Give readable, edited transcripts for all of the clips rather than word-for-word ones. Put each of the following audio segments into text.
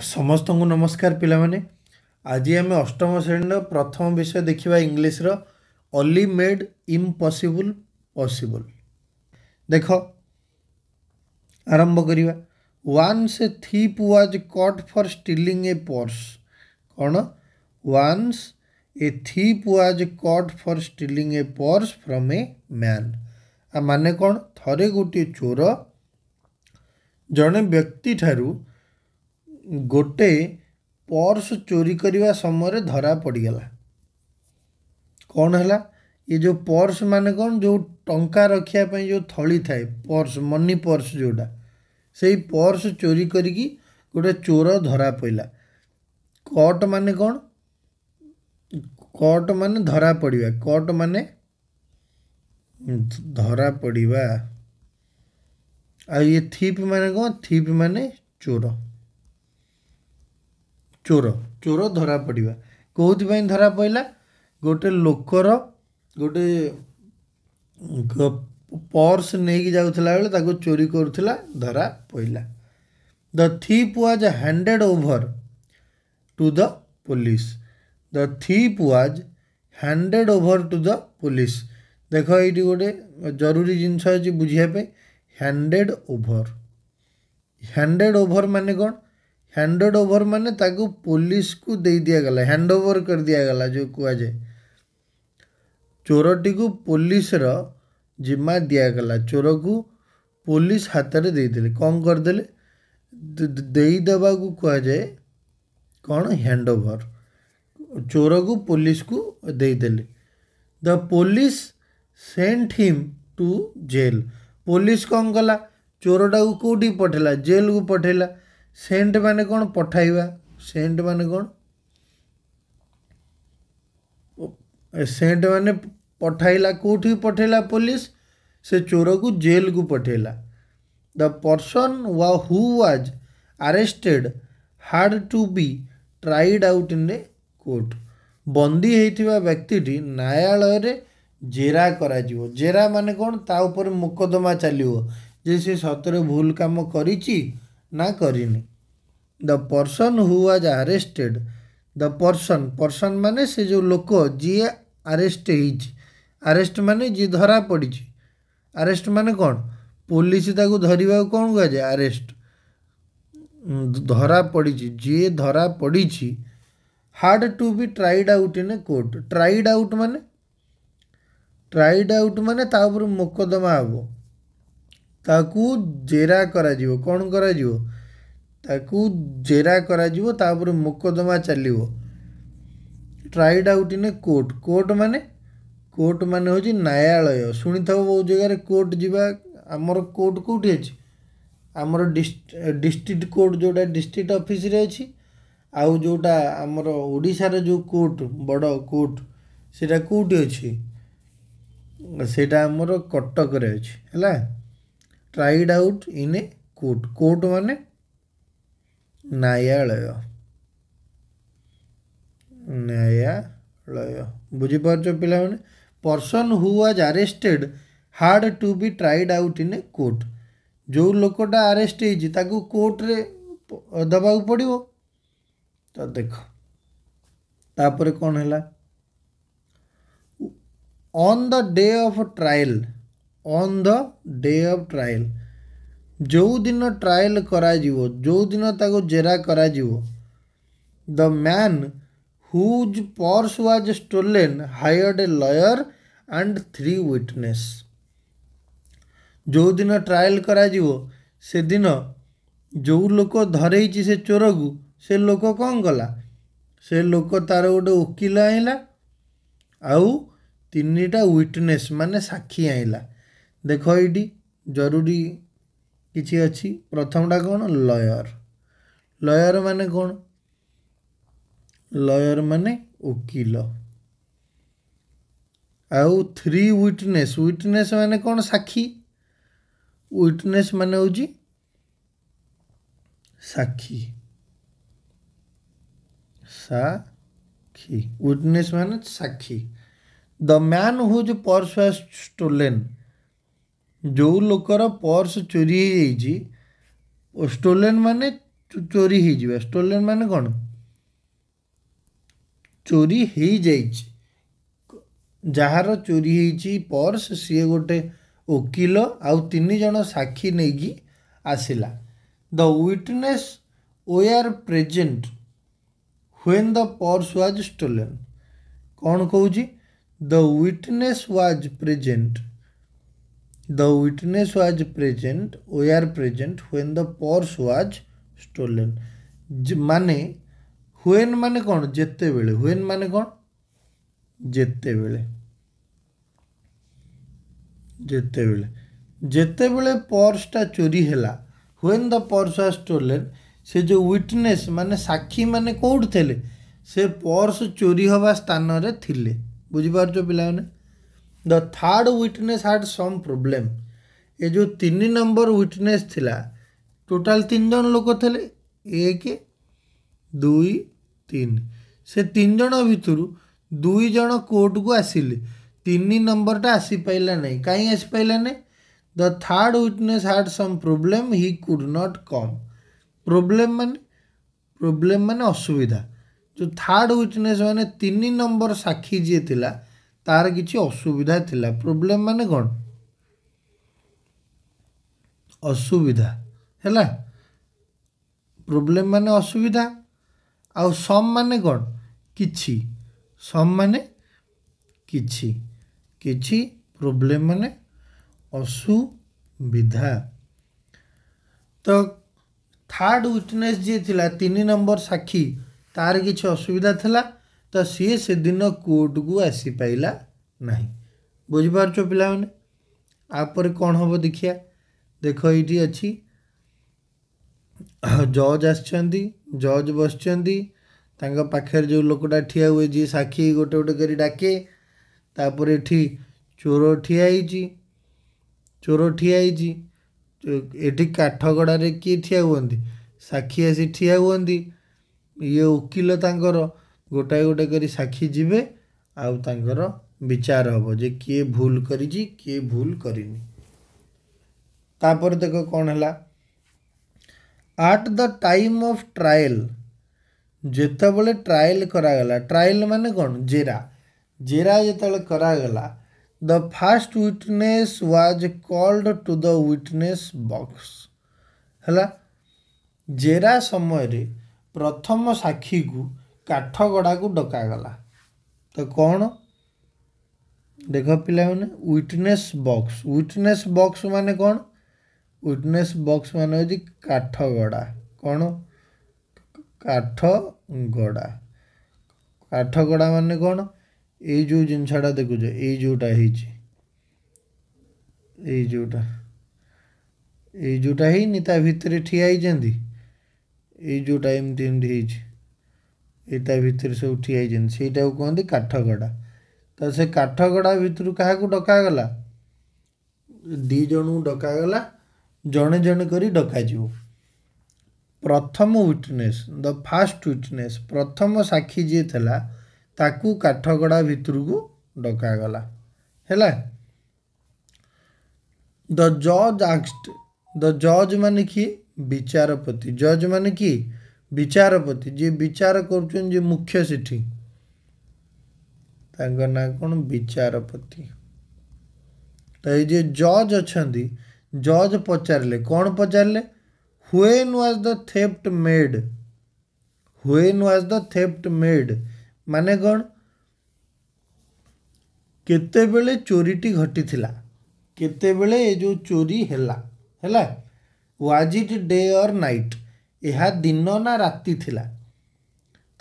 समस्त को नमस्कार पिला माने। आज आम अष्टम श्रेणी प्रथम विषय देखा इंग्लीश रो ओनली मेड इम्पॉसिबल पॉसिबल। देख आरंभ करिवा। Once a thief was caught for stealing a purse. कौन? Once a thief was caught for stealing a purse from a man. आ माने कौन? थरे गोटे चोर जड़े व्यक्ति ठारू गोटे पर्स चोरी करने समय धरा पड़गला। कौन है ये जो पर्स माने कौन? जो टंका रखापी जो थली थाए पर्स, मनी पर्स जोटा, से पर्स चोरी करिकी गोटे चोर धरा पड़ा। कट माने कौन? कट माने धरा पड़ा। कट माने धरा पड़ा। आ ये थीप माने कौन? थीप माने चोर। चोर चोर धरा पड़ा। कौथि धरा पड़ा? गोटे लोकर गोटे पर्स नहीं जाऊला बेले ताको चोरी करुला, धरा पड़ा। The thief was handed over to the police. The thief was handed over to the police. देख ये गोटे जरूरी जिनस अच्छी बुझापी। हैंडेड ओवर, हैंडेड ओवर माने कौन? हैंडेड ओवर माने ताको पुलिस को दे दिया गला, हैंड ओवर कर दिया गला। जो कह जाए चोरटी को पुलिस रो जिम्मा दिया गला। चोर को पुलिस हाथ में देदेले। कौन करदे? देदेबा को कह जाए कौन? Hand over. चोर को पुलिस को देदेले। The police sent him to jail. Police कौन कला? चोरटा को कौटी पठेला? जेल को पठेला। सेंट माने कौन? पठाइबा। सेंट माने कौन? सेंट माने पठाइला। कौटी पठेला? पुलिस से चोर को जेल को पठेला। The person who was arrested had to be tried out in a court. बंदी होइथिबा व्यक्तिटी न्यायालय रे जेरा करा जीवो। जेरा माने कौन? ता ऊपर मुकदमा चलिवो जे से सतरे भूल काम करिछि ना करिनी। The person who was arrested. The person, person माने से जो लोक जी अरेस्ट होइछि। अरेस्ट माने जी धरा पड़ी। अरेस्ट माने कौन? पुलिस ताको धरिबा कौन कह जाए? अरेस्ट। धरा पड़ी, जी धरा पड़ी। Had to be tried out in a court. Tried out माने? ट्राइड आउट माने ता ऊपर मुकदमा हबो, ताकू जेरा करा जीवो। कौन करा जीवो? ताकू जेरा करा जीवो, ता ऊपर मुकदमा चलिवो। Tried out in a court. Court माने? कोर्ट माने होची न्यायालय। शुणी था बहुत जगह कोर्ट जीवा। आमर कोर्ट कौटी अच्छी? आमर डिस्ट्रिक्ट कोर्ट जोटा डिस्ट्रिक्ट ऑफिस रे अच्छी। आउ जोटा आमर ओडिशार जो कोर्ट बड़ कोर्ट सेटा कौटी अच्छी? सेटा आमर कटक रे अच्छी है। Tried out in a court. Court माने न्यायालय। न्यायालय बुझीपार पिला माने? Person who was arrested had to be tried out in a court. जो लोकटा अरेस्ट होइछि ताकू कोर्ट रे दबा पड़िवो। तो देख तापर कौन है? On the day of trial. On the day of trial, जो दिन ट्रायल करा जीवो, जो दिन ताको जेरा करा जीवो। The man whose purse was stolen hired a lawyer and 3 witness. जो दिन ट्रायल करा जीवो से दिन जो लोक धरेइछि से चोर को, से लोक कौन कला? से लोक तार गोटे वकील आइला आउ 3टा विटनेस माने साक्षी आइला। देख ये जरूरी किसी अच्छी। प्रथमटा कौन? लॉयर। लॉयर माने कौन? लॉयर माने वकील। आउ 3 विटनेस। विटनेस माने कौन? साक्षी। विटनेस माने होची साक्षी। साक्षी विटनेस माने साक्षी। The man whose purse was stolen. जो लोकर पर्स चोरी हो स्टोलेन माने चोरी हो जावा स्टोलेन माने कौन चोरी हो जाइए जार चोरी होइछि पर्स सी गोटे वकिल आउ तीन जन साक्षी नहीं आसिला the witness were present when the purse was stolen कौन कहूँ the witness was present the witness was present were present when the purse was stolen माने व्हेन माने कौन जेते बेले व्हेन माने कौन जेते बेले पर्सटा चोरी हैला when the purse was stolen से जो विटनेस माने साक्षी माने कौट थे से पर्स चोरी हवा स्थान रे थिले बुझिपारछ पिलाने the third witness had some problem ये जो 3 नंबर विटनेस थिला टोटाल 3 जन लोक थे 1 2 3 से 3 जन भितर 2 जन कोर्ट को आसिले 3 नंबरटा आसी पाइला नहीं कहीं आसी पाइला नहीं the third witness had some problem he could not come problem माने असुविधा जो थर्ड विटनेस माने 3 नंबर साक्षी जी थिला तार किसी असुविधा थिला प्रोब्लेम माने कौन असुविधा हैला प्रोब्लेम माने असुविधा आउ सम माने कौन किछि सम माने किछि प्रोब्लेम माने असुविधा तो थर्ड विटनेस जी थिला 3 नंबर साक्षी तार किछि असुविधा थिला तो सी से दिन कोर्ट को आसी पाइला नहीं बुझिपारछ पिला माने आपर कौन हम देखिया देख ये अच्छी जज आसचंदी जज बसचंदी तांका पाखर जो लोकटा ठिया हुए जी साक्षी गोटे गोटे करी डाके तापर एठी चोर ठिया एठी काठगड़ारे किए ठिया हुअंती साक्षी आसी ठिया हुअंती ये वकिल तांकर गोटाए गोटे करी साक्षी जीवे आउ तांकर विचार हम जे किए भूल करिजी किए भूल करिनी तापर देख कौन है at the time of trial जेतेबले ट्रायल करागला ट्रायल माने कौन जेरा जेते करागला the first witness was called to the witness box है जेरा समय रे प्रथम साक्षी को काठगड़ा को डकागला तो कौन देख पिला माने विटनेस बॉक्स माने कौन विटनेस बॉक्स माने होची काठगड़ा कौन काठगड़ा माने कौन ये जो जिनसाटा देखुछ ये जोटा है ता भितर ठिया ये जोटा एमती एमती भितर सब ठिया सेटा कहते काठगड़ा तो से काठगड़ा भितर क्या डकागला 2 जन डकागला जड़े जड़े कर डक प्रथम विटनेस द फर्स्ट विटनेस प्रथम साक्षी जी थला ताकू काठगड़ा भितर को डकागला है द जज आस्क्ड द जज माने कि विचारपति जज माने कि विचारपति जी विचार कर मुख्य सेठी तांका ना कौन विचारपति तो ये जज अच्छा जज पचारे कौन पचारे when was the theft made माने कौन केते बेले चोरीटी घटी थिला केते बेले ये जो चोरी हैला was it day or night यह दिन ना राति थिला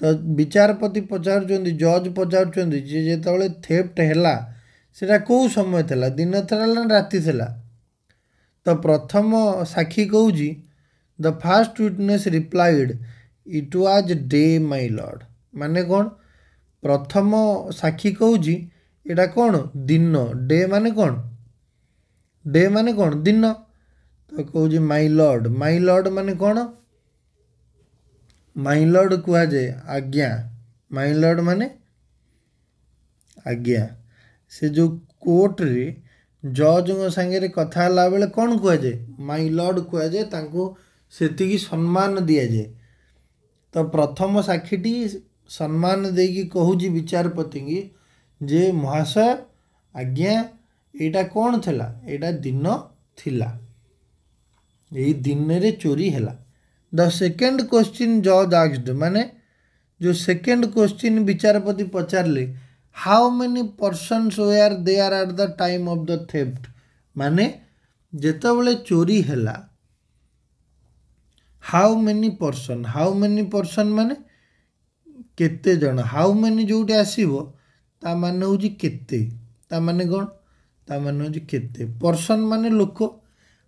तो विचारपति पचार जज पचार जो थेफ्ट हैला सेटा कौ समय थिला दिन थिला ना राति थिला तो प्रथम साक्षी कहूँ the first witness replied it was day my Lord माने कौन प्रथम साक्षी कहूँ एटा कौन दिन डे माने कौन दिन तो कहूँ माय लॉर्ड माने कौन माय लॉर्ड कह जाए आज्ञा माय लॉर्ड माने आज्ञा से जो कोर्ट रे जज सांगे कथा बेले कौन कह जाए माय लॉर्ड कह जाए तांको सेतिकी सम्मान दिया जाए। तो प्रथम साक्षीटी सम्मान देकी कहूँ विचारपति की जे महाशय आज्ञा एटा कौन थिला, एटा दिन थिला, यही दिन रे चोरी हैला। द सेकेंड क्वेश्चन जज आस्क्ड, माने जो सेकेंड क्वेश्चन विचारपति पचारले how many persons were there at the time of the theft, माने जेतेबेले चोरी हैला हाउ मेनी पर्सन माने केते जन, हाउ मेनी जोटी आसीबो ता माने होजी केते, ता माने कोन, ता माने होजी केते, पर्सन माने लोक,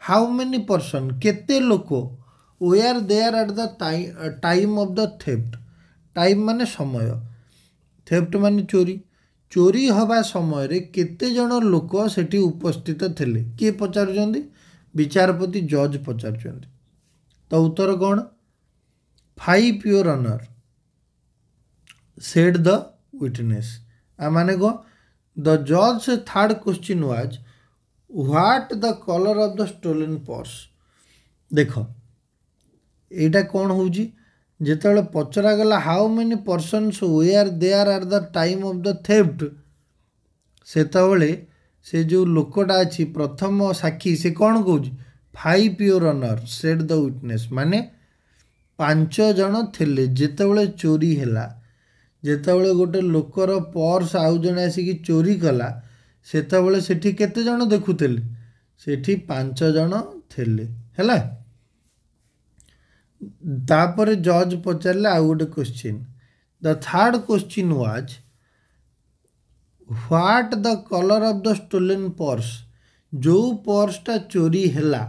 हाउ मेनी पर्सन केते लोक were there at the time of the theft, time माने समय, थेफ्ट माने चोरी, चोरी हवा समय रे केते जन लोक सेठी उपस्थित थिले, किए पचारुचंदी, विचारपति जज पचारुचंदी। तो उत्तर कौन, 5 your honour said the witness. आ माने को द जज third question was what the colour of the stolen purse. देख एटा कौन होजी, जेतेबेले पचरा गला how many persons were there at the time of the theft, सेतेबेले से जो लोकटा अच्छी प्रथम साक्षी से कौन कहूँ 5 your honour said the witness, माने 5 जन थिले जेतेबेले चोरी हैला, जेतेबेले गोटे लोकर पर्स आउ जने आसिकी चोरी कला सेतेबेले सेठी केते जन देखुथिले, सेठी 5 जन थिले हैला। तापर जज पचारले आउ गोटे question, the third question was what the colour of the stolen purse, जो पर्सटा चोरी हैला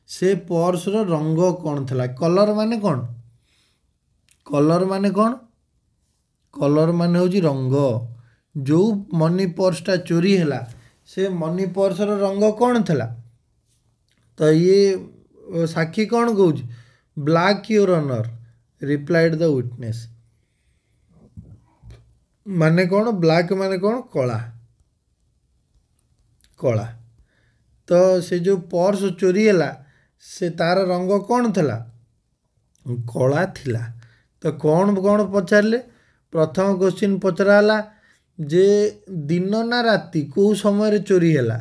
से पर्स रो रंग कौन थिला, कलर माने कौन, कलर माने कौन, कलर माने होजी रंग, जो मनी पर्सटा चोरी हैला से मनी पर्स रो रंग कौन थिला। तो ये साक्षी कौन कहूँ black your honour replied the witness, माने कौन, ब्लैक माने कौन, कला, कला। तो से जो पर्स चोरी हैला से तार रंग कौन थिला, कला थिला। तो कौन कौन पचारले, प्रथम क्वेश्चन पचराला जे दिन ना राति को समय रे चोरी हैला,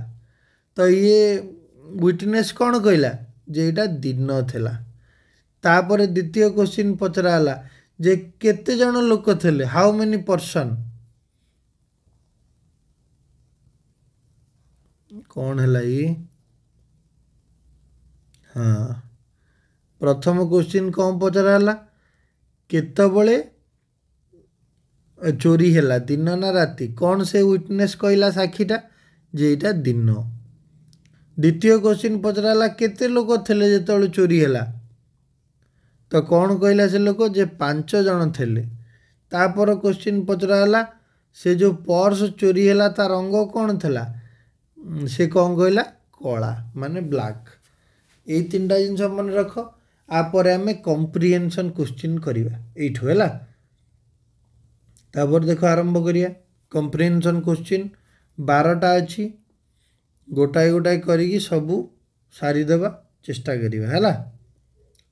तो ये विटनेस कौन कहला जे एटा दिन थिला। तापर द्वितीय क्वेश्चन पचराला जे केते जन लोक थिले, हाउ मेनी पर्सन, कौन हैला ये, हाँ प्रथम क्वेश्चन कौन पचराला केतबले चोरी हैला दिन ना राति, कौन से विटनेस कहला साक्षीटा जे एटा दिन। द्वितीय क्वेश्चन पचराला केते लोक थिले जेतेबेले चोरी हैला, तो कौन कहला से लोक जे 5 जन थिले। तापर क्वेश्चन पचराला से जो पर्स चोरी हैला ता रंग कौन थिला, से कौन कहला कला माने ब्लैक। यही 3टा जिनस मन रख, आपर आम कम्प्रिहेंशन क्वेश्चन करवा एठू है। तापर देख आरंभ करिया कम्प्रिहेंशन क्वेश्चन 12टा अच्छी, गोटाए गोटाए करी सबू सारीदेवा चेष्टा करिवा है।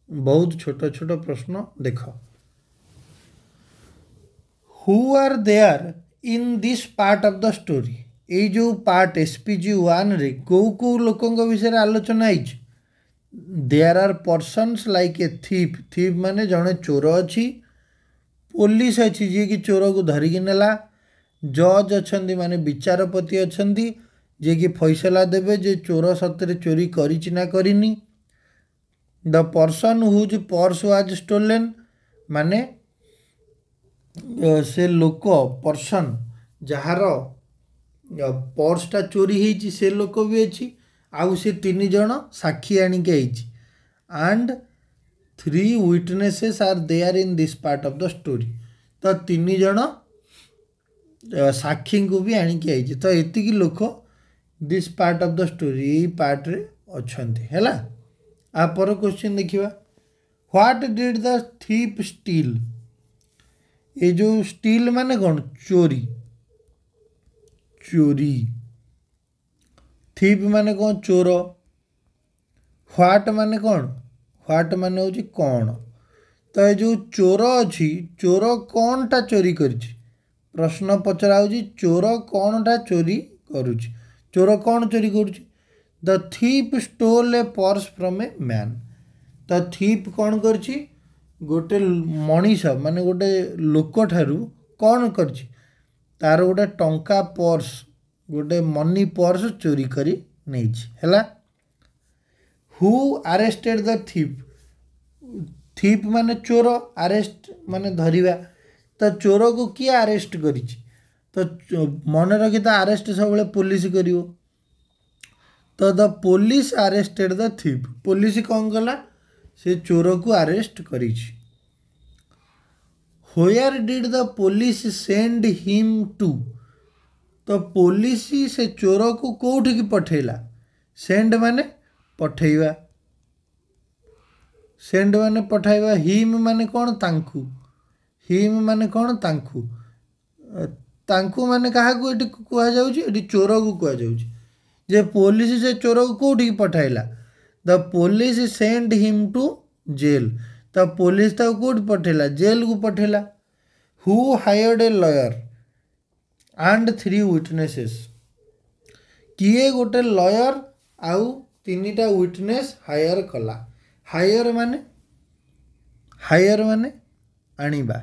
बहुत छोट छोट प्रश्न देख, who are there in this part of the story, ये जो पार्ट SPG1 रे कौ कौ लोकों विषय आलोचना है। There are persons like a thief, thief माने जड़े चोर अच्छी, पुलिस अच्छी जी कि चोर को धरिकी नेला, जज अच्छा माने विचारपति अच्छा जी कि फैसला देवे जे चोर सतरे चोरी करिछि ना करिनी। The person whose purse was stolen, माने से लोक पर्सन जार पर्सटा चोरी होइछि से लोक भी अच्छी, आउ से 3 जन साक्षी आणिके आइछि, and 3 witnesses are there in this part of the story. तो 3 जन साक्षी को भी आणिके आइछि, तो एतिकी लोक this part of the story यही पार्ट रे अछंती हैला। आ पर क्वेश्चन देखिबा, what did the thief steel, ये जो स्टील माने कौन चोरी, चोरी, थीप माने कौन चोर, व्हाट माने कौन ह्वाट माने होची कौन। तो ये जो चोर अच्छी चोर कौनटा चोरी करिछि प्रश्न पचरा होची चोर कौनटा चोरी करुछि चोर कौन चोरी करुछि। The thief stole a purse from a man. तो थीप कौन करछि गोटे मनीष माने गोटे लोक ठारू कौन करछि तार गोटे टंका पर्स गोटे मनी पर्स चोरी करी नेछि हैला। Who arrested the thief. Thief माने चोर अरेस्ट माने धरिबा। तो चोर को किए अरेस्ट करिछि तो मन रखी तो अरेस्ट सब पुलिस करिवो। तो the police arrested the thief. Police कौन कला से चोर को अरेस्ट करिछि। Where did the police send him to. तो पुलिस से चोर को कोठी की पठेला। सेंड माने पठेवा। सेंड माने पठाइबा। हिम माने कौन तांकु। हिम माने कौन तांकु। तांकु माने कहा को एटी कुआ जाउची एटी चोर को कुआ जाउची। जे पुलिस से चोर को कोठी की पठाइला the police send him to jail. तो पुलिस तो कोठी पठेला जेल को पठेला। Who hired a lawyer and 3 witnesses. किए गोटे लॉयर आउ 3टा विटनेस हायर कला। हायर माने आनिबा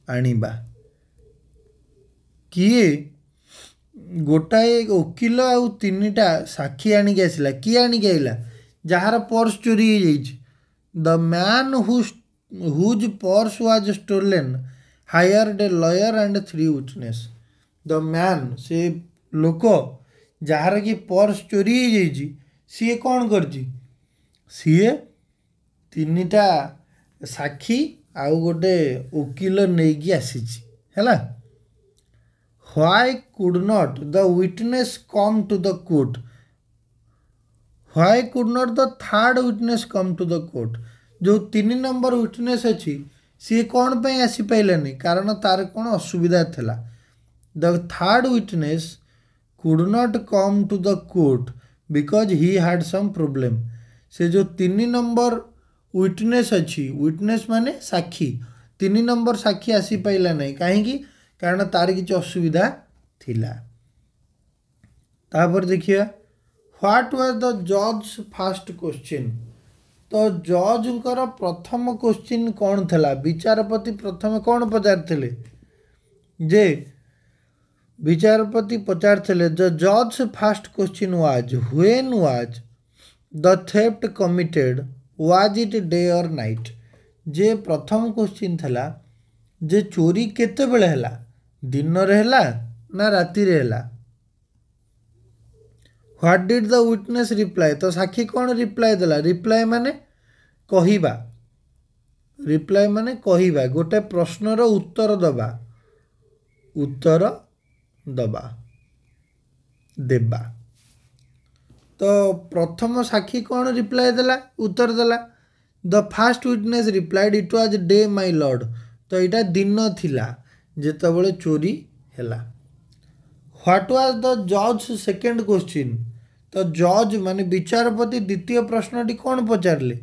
आनिबा। किए गोटाए वकिल आउ 3टा साक्षी आनिक आसला। किए आनिक आइला जार पर्स चोरी हो जाइछि। The man whose purse was stolen hired a lawyer and 3 witness. The man से लोक जार की पर्स चोरी हो जाइछि सी कौन करछि सीए 3टा साक्षी आउ गोटे वकिल नेकी आसीछि हैला। Why could not the witness come to the court. Why could not the 3rd witness come to the court. जो 3 नंबर विटनेस अच्छी सी कौन पे आसी पाइलानी कारण तार कौन असुविधा थिला। The 3rd witness could not come to the court because he had some problem. से जो 3 नंबर विटनेस अच्छी विटनेस माने साक्षी 3 नंबर साक्षी आसी पाइला नहीं कहीं कारण तार किसी असुविधा थिला। तापर देखिए व्हाट वाज द जज फर्स्ट क्वेश्चन। तो जजकर प्रथम क्वेश्चन कौन थिला विचारपति प्रथम कौन पचारथिले जे विचारपति पचारथिले द जज first question was when was the theft committed was it day or night. जे प्रथम क्वेश्चन थिला जे चोरी केते बेले हैला दिन रे हैला ना राति रे हैला। What did the witness reply. तो साक्षी कौन रिप्लाई देला रिप्लाई माने कहिबा। रिप्लाई माने कहिबा गोटे प्रश्नर उत्तर दबा उत्तर दबा देबा। तो प्रथम साक्षी कौन रिप्लाई देला उत्तर देला। The first witness replied it was day my lord. तो यहाँ दिन थिला जेतबले चोरी हैला। व्हाट वाज द जज सेकेंड क्वेश्चन। तो जज माने विचारपति द्वितीय प्रश्नटी कौन पचारले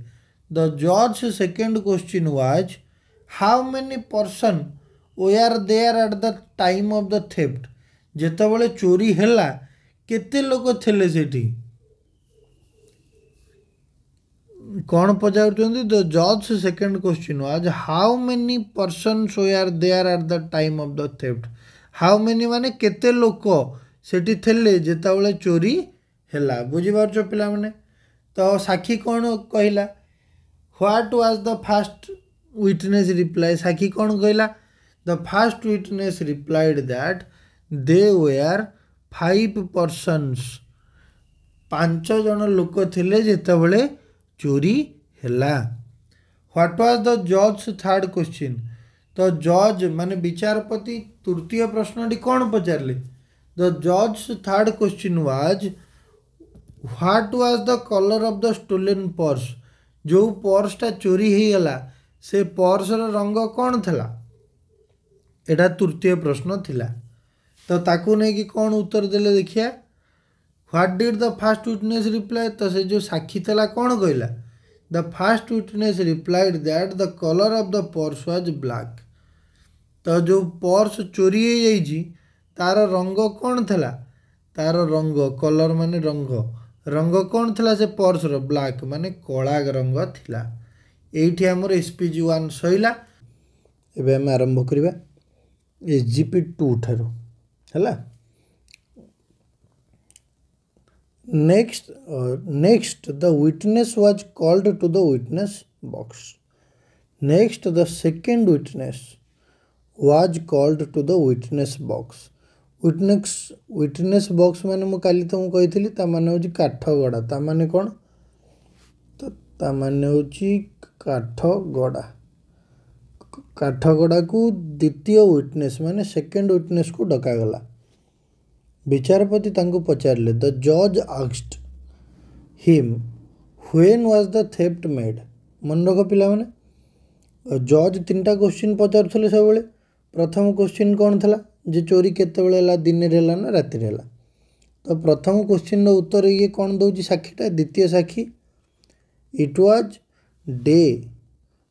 द जज second question was how many person were there at the time of the theft. जेतबले चोरी हैला केते लोक थिले सेठी कौन पचारुचंदी द जज second question was how many person were there at the time of the theft. How many माने केते लोक सेठी थिले जेतबले चोरी हैला। बुझी पारछ पिला माने। तो साक्षी कौन कहला what was the first witness reply. साक्षी कौन कहला the first witness replied that they were 5 persons. 5 जन लोक थिले जेतबले चोरी हैला। व्हाट वाज द जज थर्ड क्वेश्चन। तो जज माने विचारपति तृतीय प्रश्नटी कौन पचारले द जज third question was what was the colour of the stolen purse. जो पर्सटा चोरी हो गला से पर्सर रंग कौन थिला एटा तृतीय प्रश्न थिला। तो ताकू नहीं कि कौन उत्तर देले देखिया what did the first witness reply. तो से जो साक्षी थिला कौन कहला the fast witness replied that the colour of the purse was black. तो जो पर्स चोरी हो जाइए तार रंग कौन थला, तार रंग कलर माने रंग, रंग कौन थला से पर्स रो ब्लैक माने कला रंग थिला। एठी हमर एसपीजी 1 सइला। एबे हम आरंभ करिबा एसजीपी 2 थारो हला। Next the witness was called to the witness box. Next the second witness was called to the witness box. witness box माने मु काली तुमको कहितली ता माने होची काठगड़ा, ता माने कोन, तो ता माने होची काठगड़ा। काठगड़ा को द्वितीय विटनेस माने सेकंड विटनेस को डका गला। विचारपति तांको पचारले द जज asked him when was the theft made. मन रख पिला माने जज तीनटा क्वेश्चन पचारुथले सब बेले। प्रथम क्वेश्चन कौन थला जे चोरी केते बेले हला, दिन रे हला ना राति रे हला। तो प्रथम क्वेश्चन रो उत्तर ये कौन दउची साक्षीटा, द्वितीय साक्षी it was day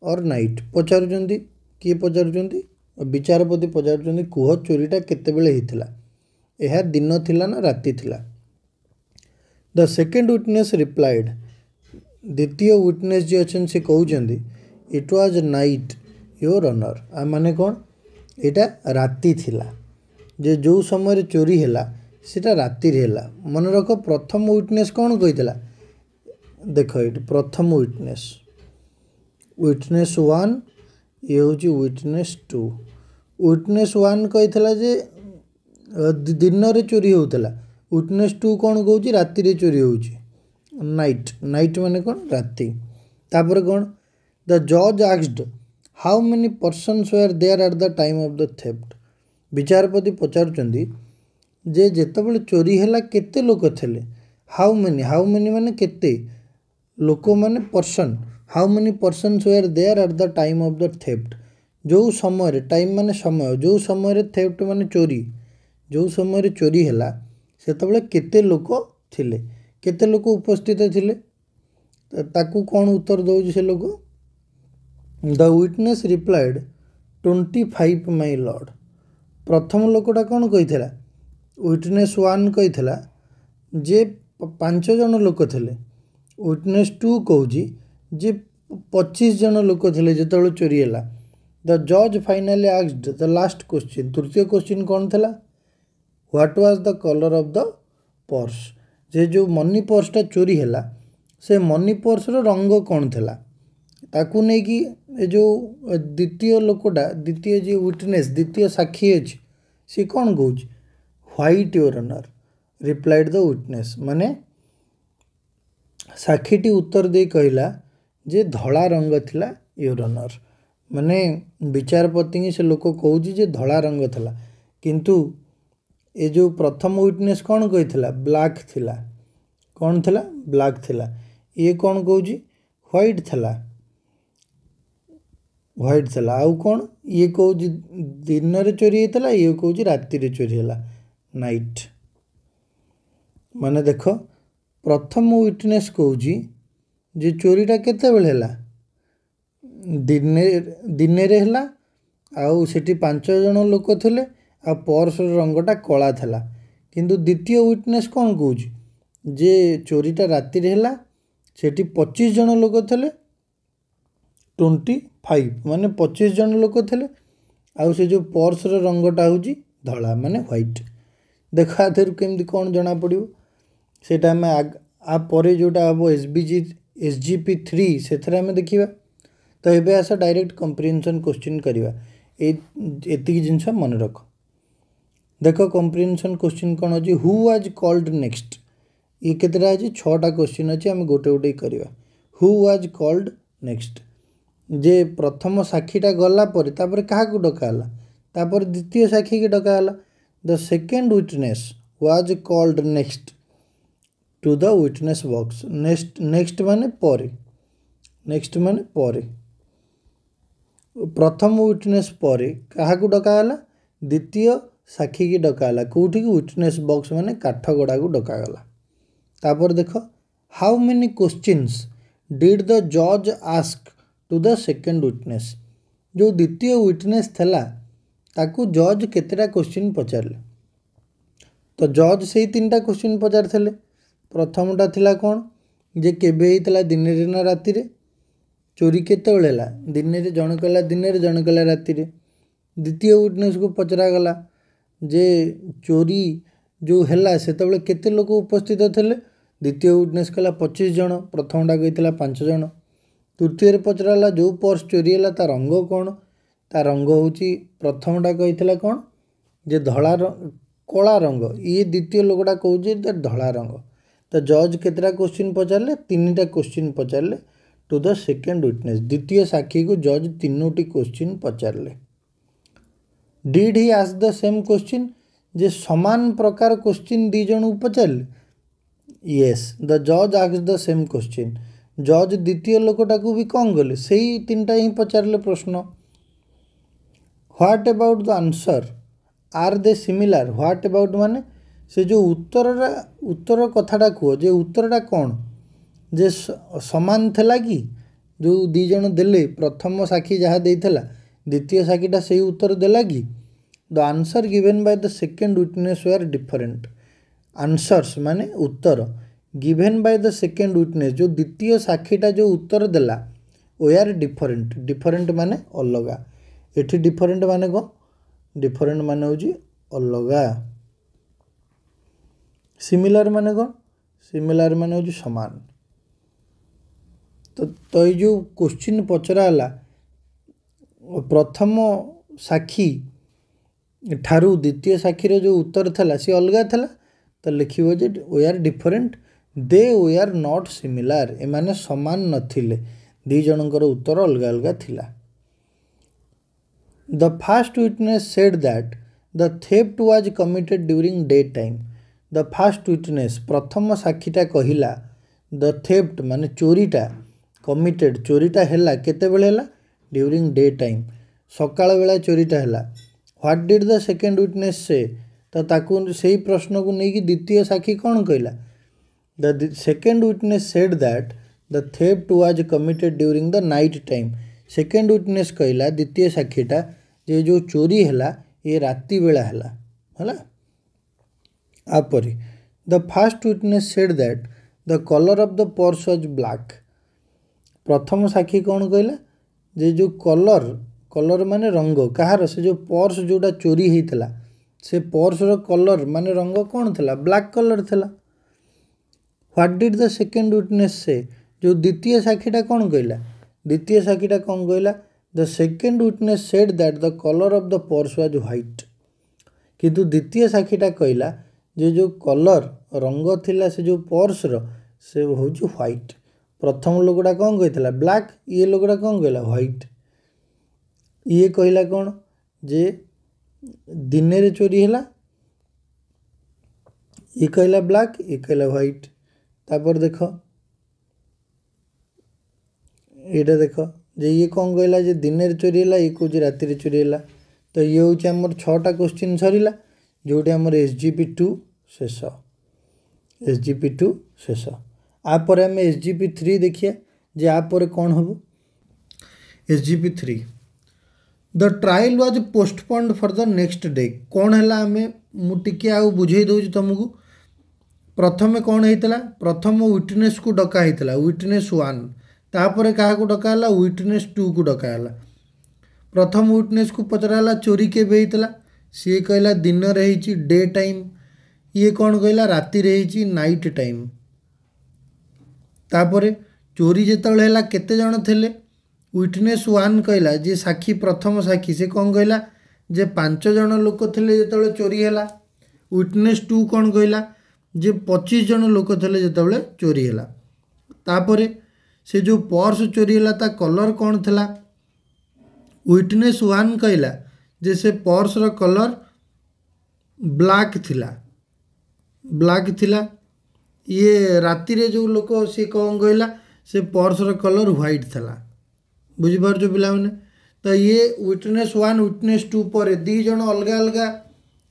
or night पचारुचंदी। किए पचारुचंदी, विचारपति पचारुचंदी कुह चोरीटा केते बेले हिथिला, यह दिन थिला ना राति थिला। द सेकेंड विटनेस रिप्लाइड, द्वितीय विटनेस जी अच्छन से कहउचंदी it was night your honour. आ माने कौन, एटा राति थिला, जे जो समय चोरी हैला सेटा राति रे हैला। मन रख प्रथम विटनेस कौन कहितला, देख ये प्रथम विटनेस, विटनेस 1 ये होची विटनेस 2। विटनेस 1 कहितला जे दिन रे चोरी होतला, विटनेस 2 कौन कहूची राति रे चोरी होची, नाइट। नाइट माने कौन, राति। तापर कौन, द जज asked how many persons were there at the time of the theft. विचारपति पचारुचंदी जे जेतेबेले चोरी हैला केते लोक थिले। हाउ मेनी माने केते, लोक माने person. How many persons were there at the time of the theft. जो समय, टाइम माने समय, जो समय थेफ्ट माने चोरी, जो समय चोरी हैला सेतेबेले केते लोक थिले, केते लोक उपस्थित थिले। ताकू कौन उत्तर दउची से लोक, the witness replied 25 my Lord. प्रथम लोकटा कौन कहिथला, विटनेस 1 कहिथला जे 5 जन लोक थिले। विटनेस 2 कहूची जे 25 जन लोक थिले जेतेबेले चोरी हैला। द जज finally asked the last question. तृतीय क्वेश्चन कौन थला, what was the colour of the purse. जे जो मनी पर्सटा चोरी हैला से मनी पर्स रो रंग कौन थला, ताकू नहीं कि ए जो द्वितीय लोकटा, द्वितीय जे विटनेस, द्वितीय साक्षी अछि सी कौन कहूची white your honour replied the witness. माने साक्षीटी उत्तर दे कहला जे धला रंग थिला योर ऑनर। माने विचारपति से लोक कहूची जे धला रंग थला, किंतु ए जो प्रथम विटनेस कौन कहिथला ब्लैक थिला। कौन थिला, ब्लैक थिला। ये कौन कहूची व्हाइट थिला, व्हाइट थिला। आउ कौन, ये कहूची दिन रे चोरी हेतला, ये कहूची राति रे चोरी हैला, नाइट। माने देखो प्रथम विटनेस कहूची जे चोरीटा केते बेले हैला, दिन रे हैला। आउ सेठी 5 जन लोक थिले, आ पर्स रंगटा कला थिला। किंतु द्वितीय विटनेस कौन कहूची जे चोरीटा राति रे हैला, सेठी 25 जन लोक थिले, 25 माने 25 जन लोक थिले। आउ से जो पर्स रंगटा होची धला माने व्हाइट। देखा आथेरु केमती कौन जना पड़िबो सेटा हमें आ परे जोटा हबो एसजीपी 3 सेथरे हमें देखिबा। तो एबे आसा डायरेक्ट कंप्रिहेंशन क्वेश्चन करिबा। एतिकी जिनस मन रख। देखो कंप्रिहेंशन क्वेश्चन कौन अछि, हु वाज कॉल्ड नेक्स्ट। ये केतरा अछि, 6टा क्वेश्चन अछि, हम गोटे गोटे करिबा। हु वाज कॉल्ड नेक्स्ट, जे प्रथम साक्षीटा गला परे तापर काहाकू डकाला, तापर द्वितीय साक्षी के डकाला। The second witness was called next to the witness box. Next माने परे, नेक्स्ट माने परे। प्रथम विटनेस परे काहाकू डकाला, द्वितीय साक्षी की डकाला। कोठी की विटनेस बॉक्स माने काठगड़ा को डकागला। तापर देख how many questions did the जज ask to the second witness. जो द्वितीय विटनेस थला ताकू जज केतेटा क्वेश्चन पचारे। तो जज से तीन टा क्वेश्चन पचारि। प्रथमटा थिला कौन जे केबे होता दिन ना राति रे, चोरी केतेबेले होला दिन रे, जण कहला दिन रे जण कहला राति रे। द्वितीय विटनेस को पचरागला जे चोरी जो हैला सेतेबेले केते लोक उपस्थित थे। द्वितीय विटनेस कहला 25 जन, प्रथमटा कहला 5 जन। तृतीय पचराला जो पर्स चोरी है ता रंग कौन, ता रंग हूँ प्रथमटा कहला कौन जे धला कला रंग, ये द्वितीय लोकटा कहूँ धला रंग। तो जज केतटा क्वेश्चन पचारे, 3टा क्वेश्चन पचारे टू द सेकेंड विटनेस। द्वितीय साक्षी को जज 3टी क्वेश्चन पचारे। Did he ask the same question, जे समान प्रकार क्वेश्चन दी जन पचारे। येस द जज आस्क द सेम क्वेश्चन। जज द्वितीय लोकटा को भी कौन गले से 3टा ही पचारे प्रश्न। What about the answer are they similar. What about माने से जो उत्तर कथाटा कह जे उत्तरटा कौन जे समान थिला कि जो दी जन देले प्रथम साक्षी जहाँ देइथला द्वितीय साक्षीटा से उत्तर देला कि। The answer given by the second witness were different. Answers माने उत्तर given by the second witness जो द्वितीय साक्षीटा जो उत्तर देला वर डिफरेंट। डिफरेंट माने अलगा। एठी डिफरेंट माने कौन, डिफरेंट माने होची अलगा। सिमिलर माने कौन, सिमिलर माने होची समान। तो ये जो क्वेश्चन पचराला प्रथम साक्षी ठारू द्वितीय साक्षी जो उत्तर था सी अलग था, तो लिखिबो जे we are different they we are not similar. एमाने समान नथिले, दी जनकर उत्तर अलग अलग थिला। The first witness said that the theft was committed during day time. The first witness प्रथम साक्षीटा कहिला द थेफ्ट माने चोरीटा कमिटेड चोरीटा हैला केतेबेले हैला ड्यूरिंग डे टाइम सकाळ बेला चोरीटा हैला। What did the second witness से, तो ताकू से प्रश्न को लेकिन द्वितीय साक्षी कौन कहला। The second witness said that the theft was committed during the night time. Second witness कहला द्वितीय साक्षीटा जे जो चोरी हैला ये राति बेला हैला हैला। आपरी the first witness said that the colour of the purse was black. प्रथम साक्षी कौन कहला जे जो कलर, कलर माने रंग कहार से जो पर्स जोटा चोरी होता से पर्स रो कलर माने रंग कौन थला ब्लैक कलर थला। What did the second witness से, जो द्वितीय साक्षीटा कौन कहला, द्वितीय साक्षीटा कौन कहला the second witness said that the colour of the purse was white. किंतु द्वितीय साक्षीटा कहला जे जो कलर रंग थिला से जो पर्स रो से होची व्हाइट। प्रथम लोकटा कौन कहला ब्लैक, ये लोकटा कौन कहला व्हाइट। ये कहला कौन जे दिन रे चोरी हैला, ये कहला ब्लैक, ये कहला व्हाइट। तापर देख ये देख जे ये कौन कहला जे दिन रे चोरी हैला, ये कहूँ राति रे चोरी हैला। तो ये हूँ आमर 6टा क्वेश्चन सरीला जोटी आमर SGP2 शेष, SGP2 शेष। आपर आम SGP3 देखिए जे आपर कौन हम। SGP3 the trial was postponed for the next day. कौन है आमे मुझे आउ बुझे दूँ तुमको। प्रथम कौन होता, प्रथम विटनेस को डका होता विटनेस 1, तापर क्या डकाला विटनेस 2 को डकाला। प्रथम विटनेस को पचराला चोरी केबे होता, सी कहला दिन रही डे टाइम, ये कौन कहला राति रही नाइट टाइम। तापर चोरी जितेबाला हैला केते जण थिले, विटनेस 1 कहला जे साक्षी प्रथम साक्षी से कौन कहला जे 5 जण लोक थिले जितेबाला चोरी हैला। विटनेस 2 कौन कहला जे 25 जण लोक थिले जितेबाला चोरी हैला। तापर से जो पर्स चोरी हैला ता कलर कौन थिला, विटनेस 1 कहला जे से पर्स रो कलर ब्लैक थिला, ब्लैक थिला। ये राति रे जो लोक सी कौन कहला से पर्स रो कलर व्हाइट थिला। बुझिपार जो पिला माने। तो ये विटनेस 1 विटनेस 2 पर दी जण अलग अलग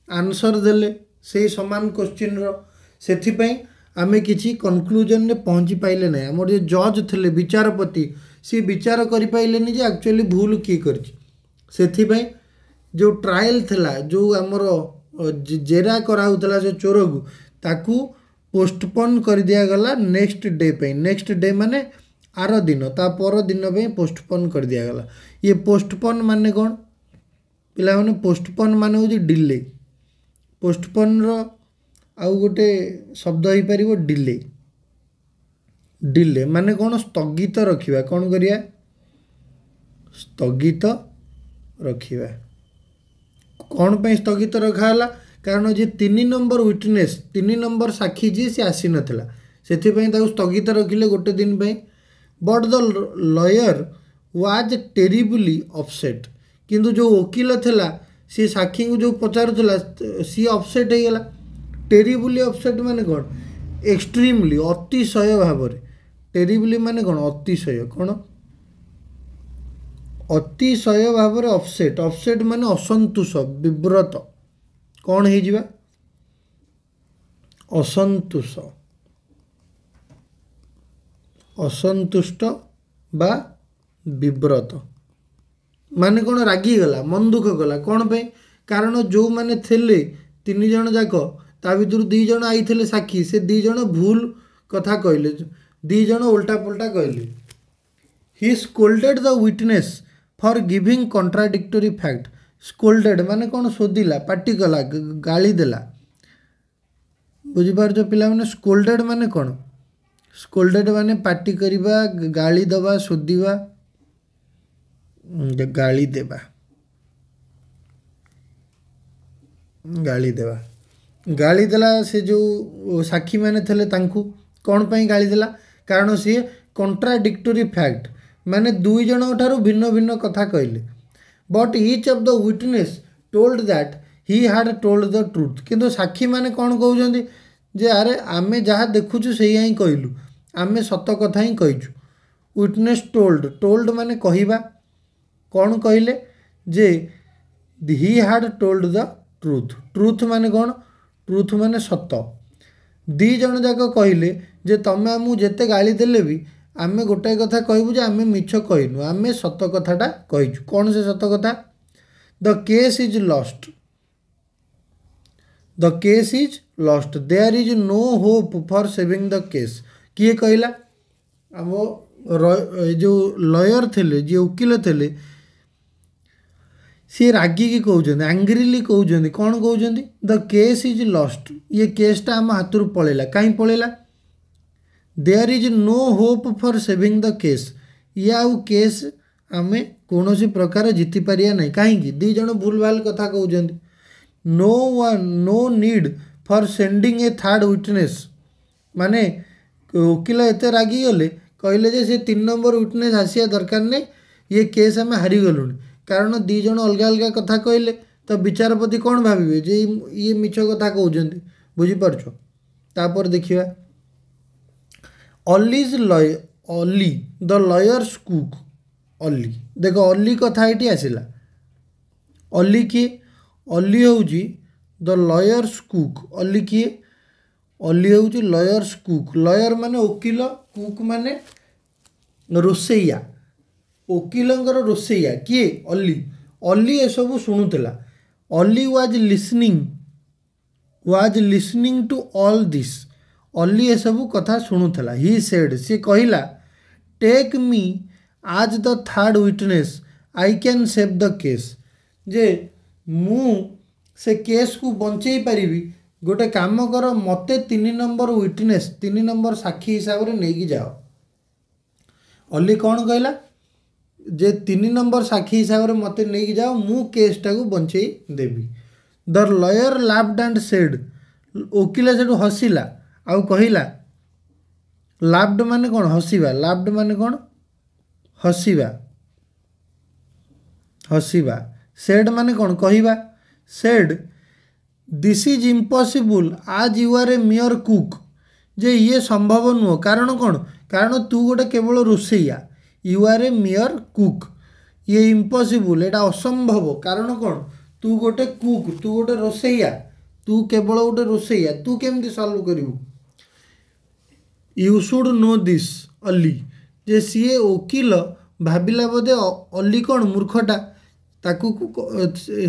आंसर देले से समान क्वेश्चन रो, सेथि पई आमे किसी कनक्लूजन ने पहुँची पाइले ना आम जो जज थे विचारपति सी विचार कर पाइले जे एक्चुअली भूल किए कर जो ट्रायल थिला जो आमर जेरा कराउतला से चोर को ताकू पोस्टपोन कर दिया गला नेक्स्ट डे पे। नेक्स्ट डे माने आर दिन ता पर दिन पे पोस्टपोन कर दिया गला। ये पोस्टपोन माने कौन पिला माने पोस्टपोन माने होची डिले। पोस्टपोन रो आउ गोटे शब्द हो पारिबो डिले। डिले माने कौन स्थगित रखिबा कौन करिया स्थगित रखिबा। कौन पे स्थगित रखाला कारण जे 3 नंबर विटनेस 3 नंबर साक्षी जी से आसी नथिला सेथि पई ताऊ स्थगित रखिले गोटे दिन पे। But the lawyer was terribly upset किंतु जो वकील थिला सी साक्षी को जो पचारुला सी अपसेट हो गला। टेरिबली अपसेट माने कौन एक्सट्रीमली अतिशय भाव में। टेरिबली माने कौन अतिशय कौन अतिशय भाव में अपसेट। अपसेट माने असंतोष विव्रत कौन हो जिबा असंतोष असंतुष्ट बा विव्रत माने कौन रागी गला मन दुख गला कौन पे कारण जो माने थिले 3 जन जाक ता भीतर 2 जन आई थे साक्षी से 2 जन भूल कथा कहले 2 जन उल्टा पुल्टा कहले। He scolded the witness for giving contradictory fact. Scolded माने कौन शोधिला पाटी कला गाली देला बुझीपार जो पिला माने स्कोल्डेड माने कौन स्कोल्डेड माने पाटी करिबा गाली दबा शोधिबा गाली देबा गाली देबा गाली देला से जो साक्षी माने थले तांकू कौन पई गाली देला कारण सी कॉन्ट्राडिक्टरी फैक्ट माने 2 जन ठारू भिन्न भिन्न कथा कहले। But each of the witness told that he had told the truth किंतु साक्षी माने कौन कहउजंदी जे अरे आमे जहाँ देखुछु सही ही कहलु आमे सत कथा ही कहिछु। विटनेस टोल्ड टोल्ड माने कहिबा कौन कहले जे he had told the truth. Truth माने कौन ट्रुथ माने सत। 2 जन जाक कहले जे तमे आमु जेते गाली देले भी आमे गोटाए कथा कहबु जे आमे मिछ कहनु आमे सत कथाटा कहिछु। कौन से सत कथा the case is lost the case is lost there is no hope for saving the case. किए कहला आम जो लॉयर थे जी वकील थे सी रागिकी कहते एंग्रीली कहते कौन कहते द केस इज लॉस्ट ये केसटा आम हाथ पलैला कहीं पलैला there is no hope for saving the case ये आउ केस आम कौन प्रकार जीति पारिया नहीं कहीं 2 जन भूल भाल कथा कहते no one no need for sending a third witness माने वकील एत रागी गले कहले जे से 3 नंबर विटनेस आसिया दरकार नहीं ये केस आम हारीगलु कारण 2 जन अलग अलग कथा कहले तो विचारपति कौन भावे जे ये मिछ कथा कहते बुझीपार। तापर देखिए allies lawyer Ali the lawyers cook Ali देख अली कथा ये आसला अली किए अली हूँ द लॉयर्स कुक अली किए अली हूँ लॉयर्स कुक लॉयर माने वकील कुक माने रोसैया वकीलंकर रोसैया किए अली अली ए सब शुणुला Ali was listening to all this Ali ए सब कथा शुणुला। ही सेड सी कहला take me as the third witness I can save the case जे मु से केस को बंचई पारि गोटे काम कर मते 3 नंबर विटनेस 3 नंबर साक्षी हिसाब से नहीं जाओ। अली कौन कहला जे 3 नंबर साक्षी हिसाब से मते नहीं जाओ मु केसटा को बंचई देवी। The lawyer laughed and said वकील से हसिला आउ कहला लाफ्ड माने कौन हसिबा लाफ्ड माने कौन हसिबा हसिबा सेड माने कौन कहवा said this is impossible as you are a mere cook जे ये संभव नुह कारण कौन कारण तू गोटे केवल रोसैया you are a mere cook ये इम्पॉसिबल एटा असंभव कारण कौन तू गोटे कुक तू गोटे रोसैया तू केवल गोटे रोसैया तू केमती सॉल्व करू। You should know this Ali J CA वकिल भाविला बोधे अली कौन मूर्खटा ताकू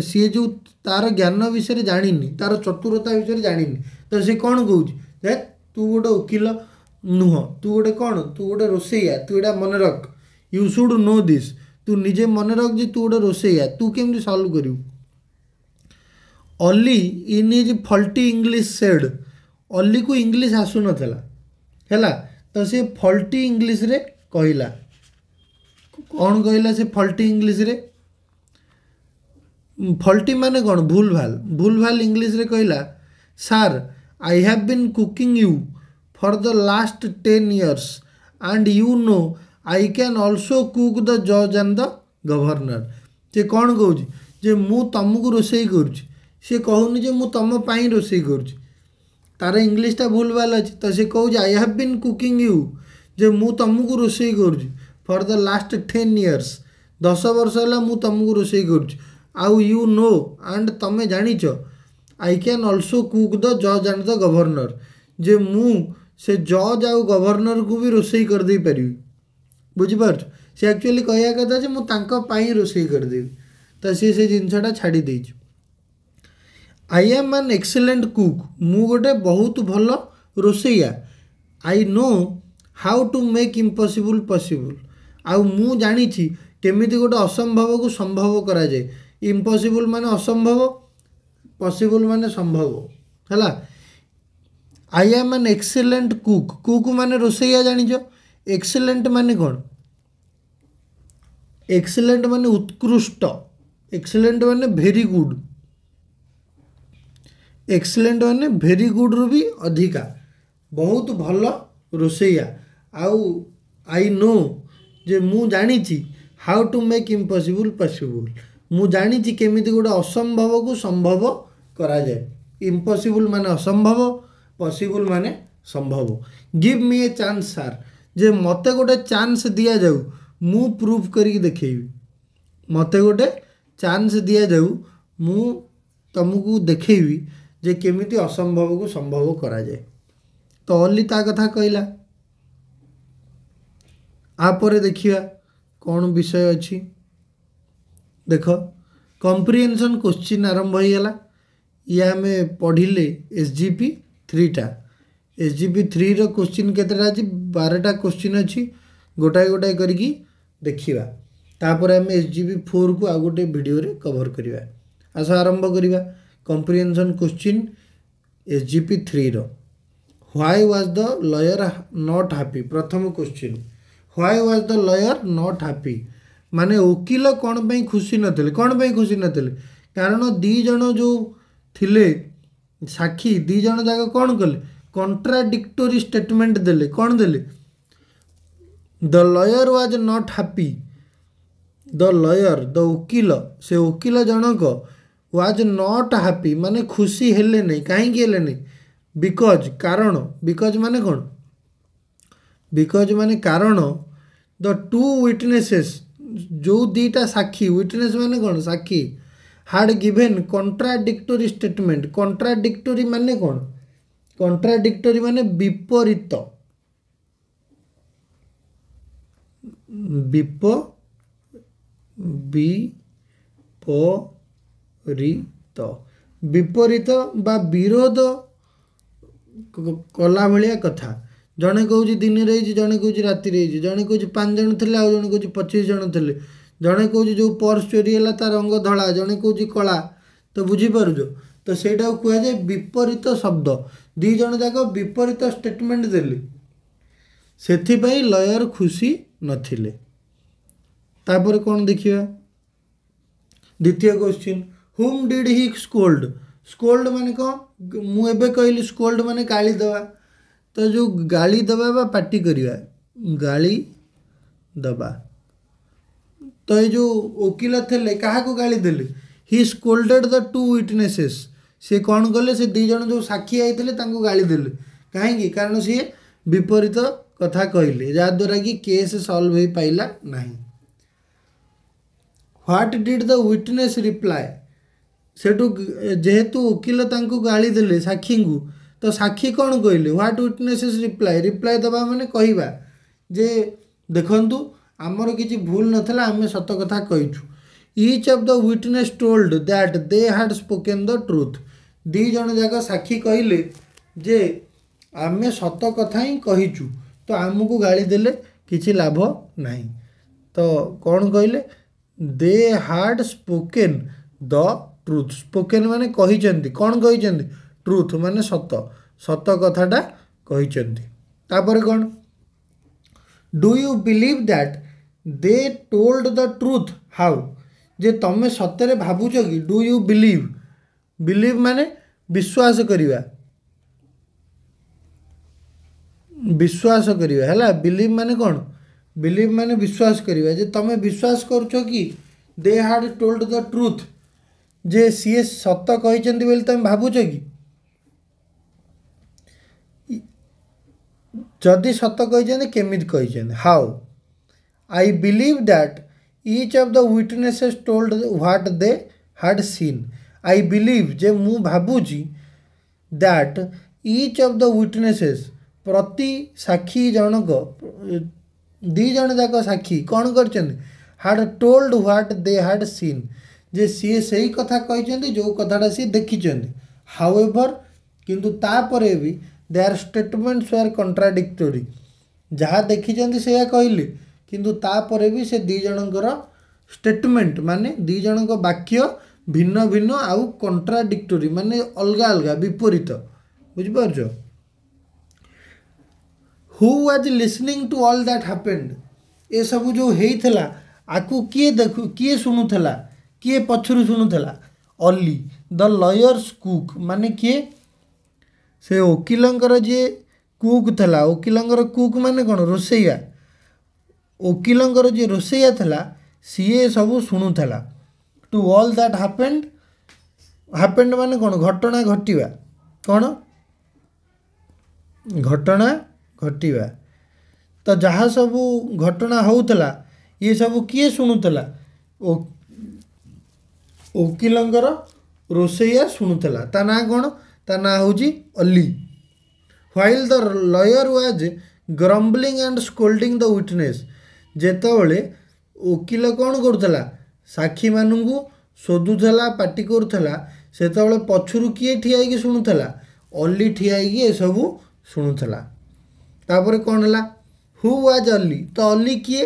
सी जो तार ज्ञान विषय जानी तार चतुरता विषय जानी तो सी कौन कौच देख तू गोटे वकिल नुह तू गोटे कौन तू गोटे रोसैया तू एटा मन रख यू शुड नो दिस तू निजे मन रख जे तू गोटे रोसैया तू केमती सल्व करू Ali in is faulty English said Ali को इंग्लिश आसु नथला हैला तो से फल्टी इंग्लिश रे कहला कौन कहला से फल्टी इंग्लिश रे फल्टी माने कौन भूल भाल इंग्लिश रे कहला sir I have been cooking you for the last 10 years and you know I can also cook the जज एंड द गवर्नर से कौन कहूँ जे मु तुमको रोसई करुँच सी कहूनी जे मु तुम पाई रोसई करुँच तार इंग्लिशटा भूल भाल अच्छे तो सी कहूँ I have been cooking you जे मु तुमको रोसई करुँच फॉर द लास्ट 10 years 10 वर्ष है मु तुमको रोसई करुँच आउ यू नो एंड तमें जानिच I can also cook the जज एंड द गवर्नर जे मु से जज आउ गवर्नर को भी रोसई कर दे पारि बुझिपार से एक्चुअली कहया कथा जे मु तांका पाई रोसई कर देबी तो सी से जिनसटा छाड़ी देइछ I am an excellent cook मु गोटे बहुत भल रोसैया I know how to make impossible possible आउ मु जानिछि केमिति गोटे असंभव को संभव करा जाए इम्पॉसिबल माने असंभव पॉसिबल माने संभव हैला आई am an excellent cook cook माने रोसैया जानिछ एक्सीलेंट माने कौन एक्सीलेंट माने उत्कृष्ट एक्सीलेंट माने भेरी गुड एक्सीलेंट माने भेरी गुड रु भी अधिका बहुत भल रोसैया आउ आई नो जे मु जानिछि how to make impossible possible मु जानिछि केमिति गोटे असंभव को संभव करा जाए इम्पॉसिबल माने असंभव पॉसिबल माने संभव give me a chance sir जे मते गोटे चांस दिया जाऊ मु प्रूफ करी देखेबी मते गोटे चांस दिया जाऊ मु तुमको देखेबी जे केमिति असंभव को संभव करा जाए तो अली ता कथा कहला आपर देखिया कौन विषय अच्छी देख कम्प्रिहेंशन क्वेश्चन आरंभ हो गला ये आम पढ़िले SGP 3टा SGP 3 रो क्वेश्चन केतेटा अछि 12टा क्वेश्चन अच्छी गोटाए गोटाए करिकी देखिबा तापर आम SGP 4 को आ गोटे वीडियो रे कवर करिबा आस आरंभ करिबा कम्प्रिहेंशन क्वेश्चन SGP 3 रो why was the lawyer not happy प्रथम question why was the lawyer not happy माने वकील कौन पे खुशी नथिले कौन पे खुशी नथिले कारण दी जण जो थिले साक्षी दी जण जाक कौन कले कॉन्ट्राडिक्टोरी स्टेटमेंट देले कौन देले the lawyer was not happy the lawyer the वकील से वकील जनक वाज नॉट हैप्पी माने खुशी हेले नहीं कहीं हेले नहीं बिकॉज कारण बिकॉज माने कौन बिकॉज माने कारण द टू विटनेसेस जो दीटा साक्षी विटनेस माने कौन साक्षी हाड गिवेन कॉन्ट्राडिक्टोरी स्टेटमेंट कॉन्ट्राडिक्टोरी माने कौन कॉन्ट्राडिक्टोरी माने विपरीत विपरीत बा विरोध कला भलिया कथा जड़े कौच दिन रही जड़े कौच राति रही जड़े कौच 5 जन थे आउ जड़े कौच 25 जन थे जड़े कौच जो पर्स चोरी है तार रंग धला जड़े कौच कला तो बुझीपार तो सहीटा कहुए विपरीत शब्द दी जन जाक विपरीत स्टेटमेंट देले से लॉयर खुशी नथिले तापर कौन देखिए द्वितीय क्वेश्चन हुम डिड ही स्कोल्ड स्कोल्ड माने कौन मुझे कहली स्कोल्ड माने गाली दवा तो जो गाली दबा बा पार्टी करिया गाली दबा तो ये जो वकील थे क्या गाली देले ही स्कोल्डेड द टू विटनेसेस से कौन कले से दी जन जो साक्षी आईते गाली देले कहीं कारण सी विपरीत कथा कहले जहाद्वारा कि केस सॉल्व हो पाइला नहीं what did the witness reply Sethu जेहेतु वकील गाली देले साक्षी को तो साक्षी कौन कहले व्हाट विटनेसेस रिप्लाई दबा माने कहवा जे देखंतु आमर किसी भूल नथला आमे सत कथा कहिछु each of the witness told that they had spoken the truth दी जन जाक साक्षी कहले जे आमे सत कथा ही कहिछु तो आमको गाली देले किछि लाभ नाही तो कौन कहले दे had spoken the truth spoken माने कहिचंती कौन कहिचंती ट्रुथ माने सत सत कथाटा कहिचंती तापर कौन do you believe that they told the truth how जे तमे सତରେ भाबुछ कि डू यू बिलीव बिलीव माने विश्वास करिवा है बिलीव माने कौन बिलीव माने विश्वास करिवा जे तमे विश्वास करुछ कि they had told the truth जे सी सत कहिचंती बोली तमे भाबुछ कि जदि सत कहिचंती केमिति कहिचंती how I believe that each of the witnesses told what they had seen I believe जे मु भाबुची that each of the witnesses प्रति साक्षी जनक दी जन जाक साक्षी कौन करचंती had told what they had seen जे सी सही कथा कहिचंती जो कथाटा सी देखिचंती हाउएवर किंतु तापरे भी देयर स्टेटमेंट्स वर कॉन्ट्राडिक्टरी जहाँ देखिचंती से कहले किंतु तापरे भी से दी जनकर स्टेटमेंट माने दी जनक वाक्य भिन्न भिन्न आउ कॉन्ट्राडिक्टरी माने अलगा अलगा विपरीत बुझिपारछ who was listening to all that happened ए सब जो हेइथला आकु किए देखु किए सुनुथला किए पछरु सुनुथला अली द लॉयर्स कुक माने किए से वकीलंकर जे कुक थला वकीलंकर कुक माने कौन रोसैया वकीलंकर जे रोसैया थला सीए सब शुणुला टू ऑल दैट हैपेंड माने कौन घटना घटिवा कौन घटना घटिवा तो जहाँ सब घटना होउथला ये सब किए शुणुला वकीलंकर रोसैया शुणुला ता ना कौन ता ना होजी Ali while the lawyer was grumbling and scolding the witness जेतबले वकील कौन करुला साक्षी मानू शोधुला पाटी करुला सेतबले पछरु किए ठिया शुणुला अली ठिया ये सब शुणुला तापर कौन है हु वाज अली तो अली किए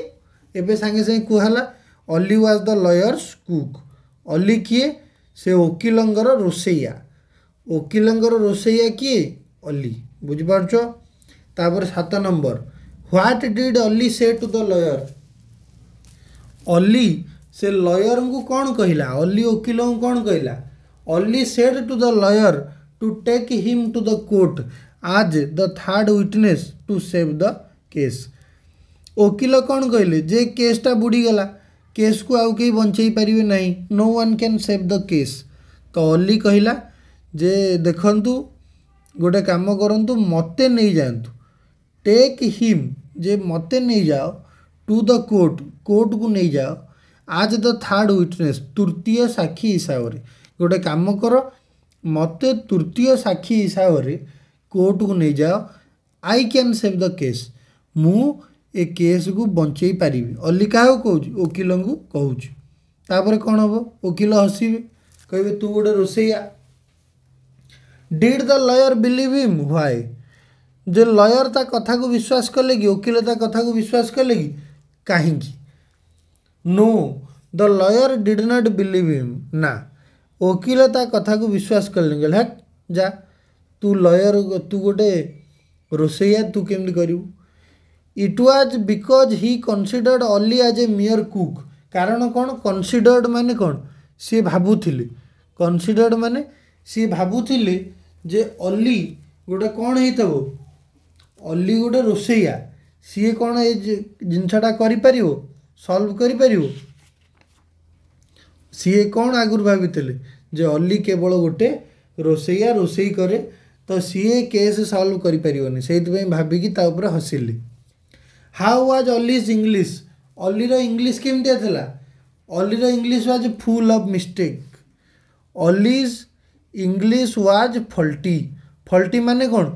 एबे सांगे सांगे कहला Ali was the lawyers cook Ali किए से वकीलंगर रोसैया वकीलंगर रोसैया किए अली बुझिपारछ तापर 7 नंबर व्हाट डिड अली से टू द लॉयर अली से लॉयर को कौन कहला अली वकील को कौन कहला Ali said to the lawyer to take him to the court as the third witness to save the case वकील कौन कहले जे केसटा बुड़ीगला केस को आउ कहीं बंचई पारे ना no one can save the case तो अली कहला जे देखंतु गोटे काम करंतु मते नहीं जातु टेक हिम जे मते नहीं जाओ टू द कोर्ट कोर्ट को नहीं जाओ आज द थर्ड विटनेस तृतीय साक्षी हिसाब से गोटे काम कर मते तृतीय साक्षी हिसाब से कोर्ट को नहीं जाओ आई कैन सेव द केस मु ए केस को बंचई पारि अली क्या कहूँ वकील को कहूँ कौन हम वकील हसबे कहे तू गोटे रोसैया did the lawyer believe him why जे लॉयर ता कथा को विश्वास कले कि वकील ता कथा को विश्वास कले कि कहीं know the lawyer did not believe him ना वकील ता कथा को विश्वास कले गल हट जा तू लॉयर तू गोटे रोसैया तू केमती करू it was because he considered Ali as a mere cook कारण कौन कन्सिडर्ड माने कौन सी भाबुथिले कन्सिडर्ड माने सी भाबुथिले जे अली गोटे कौन हेतबो अली गोटे रोसैया सी कौन ए जिनसटा करि परिवो सॉल्व करि परिवो सी कौन आगुर भाबिथिले जे अली केवल गोटे रोसैया रोसई करे तो सी केस सॉल्व करि परिवोनी सेइतबे भाबिकी ता ऊपर हसिले हाउ वाज अलीज इंग्लिश अलीर इंग्लिश केमती था अलीर English was full of mistake Ali's English was faulty faulty माने कौन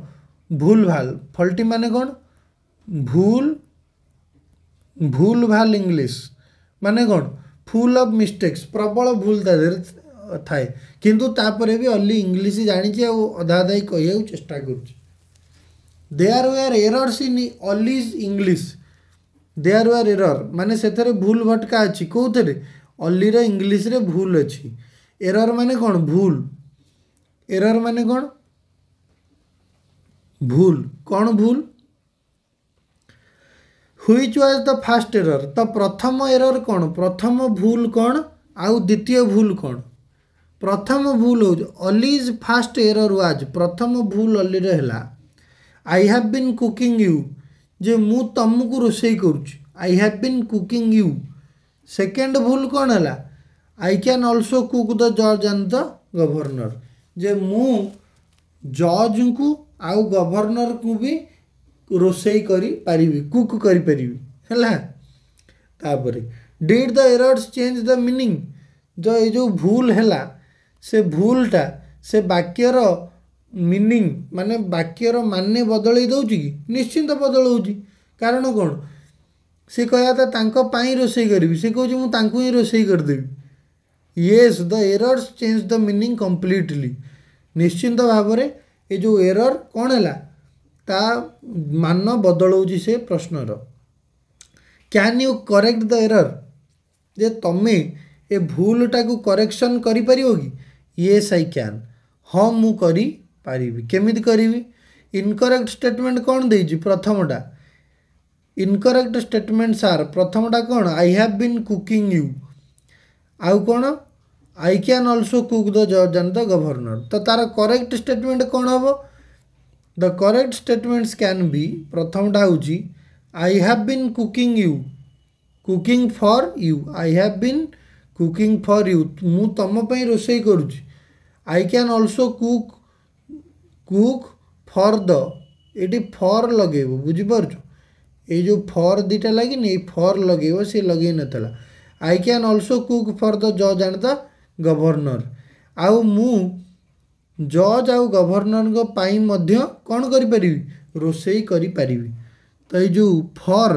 भूल भाल फल्टी माने कौन भूल भूल भाल इंग्लिश माने कौन फुल ऑफ मिस्टेक्स प्रबल भूल ता देहरे थाए किंतु तापर भी अली इंग्लिश जानी अधा अधा कह चेष्टा कर there were errors in Ali's English there were error माने से भूल भटका अच्छी कौन अलीर इंग्लिश रे भूल अच्छी एरर माने कौन भूल एरर माने कौन भूल which was the fast error तो प्रथम एरर कौन प्रथम भूल कौन आउ द्वितीय भूल कौन प्रथम भूल हो अलीज फास्ट एरर वाज प्रथम भूल अली है I have been cooking you जे मु तुमको रोषे करुच्ची I have been cooking you second भूल कौन है I can also cook the जज एंड द गवर्नर जे मु जज को आउ गवर्नर को भी रोषे करी पारिबी कुक करी पारिबी हैला तापरे did the errors change the meaning जो भूल हैला से भूलटा से वाक्यर मीनिंग माने वाक्यर माने बदल दौची कि निश्चिंत बदल कारण कौन से कहया था तांको पाई रोषे करी से कहूँ मुझे तांको ही रोषे करदेवी yes the errors change the meaning completely निश्चिंत भाव में ये जो एरर कौन है ता मान बदलाऊँ से प्रश्नर can you correct the error जे तमें ए भूलटा को करेक्शन करि परिबो कि येस आई कैन हाँ मु करी पारिबी केमिति करिवि इनकरेक्ट स्टेटमेंट कौन देछि प्रथमटा इनकरेक्ट स्टेटमेंट्स आर प्रथमटा कौन I have been cooking you आउ कौन I can also cook the जज एंड द गवर्नर तो तार करेक्ट स्टेटमेंट कौन हम the correct statements can be प्रथमटा हूँ I have been cooking for you I have been cooking for you मु तुम पे रोषे करुच्ची I can also cook for the ये फॉर लगे बुझीपार ये जो फॉर दीटा लगे ये फॉर लगे सी लगे नाला आई can also cook for the जज एंड द गवर्नर आउ मु जज आउ गवर्नर पाई मध्य कौन करी रोषे करी पारिबी तो ये जो फॉर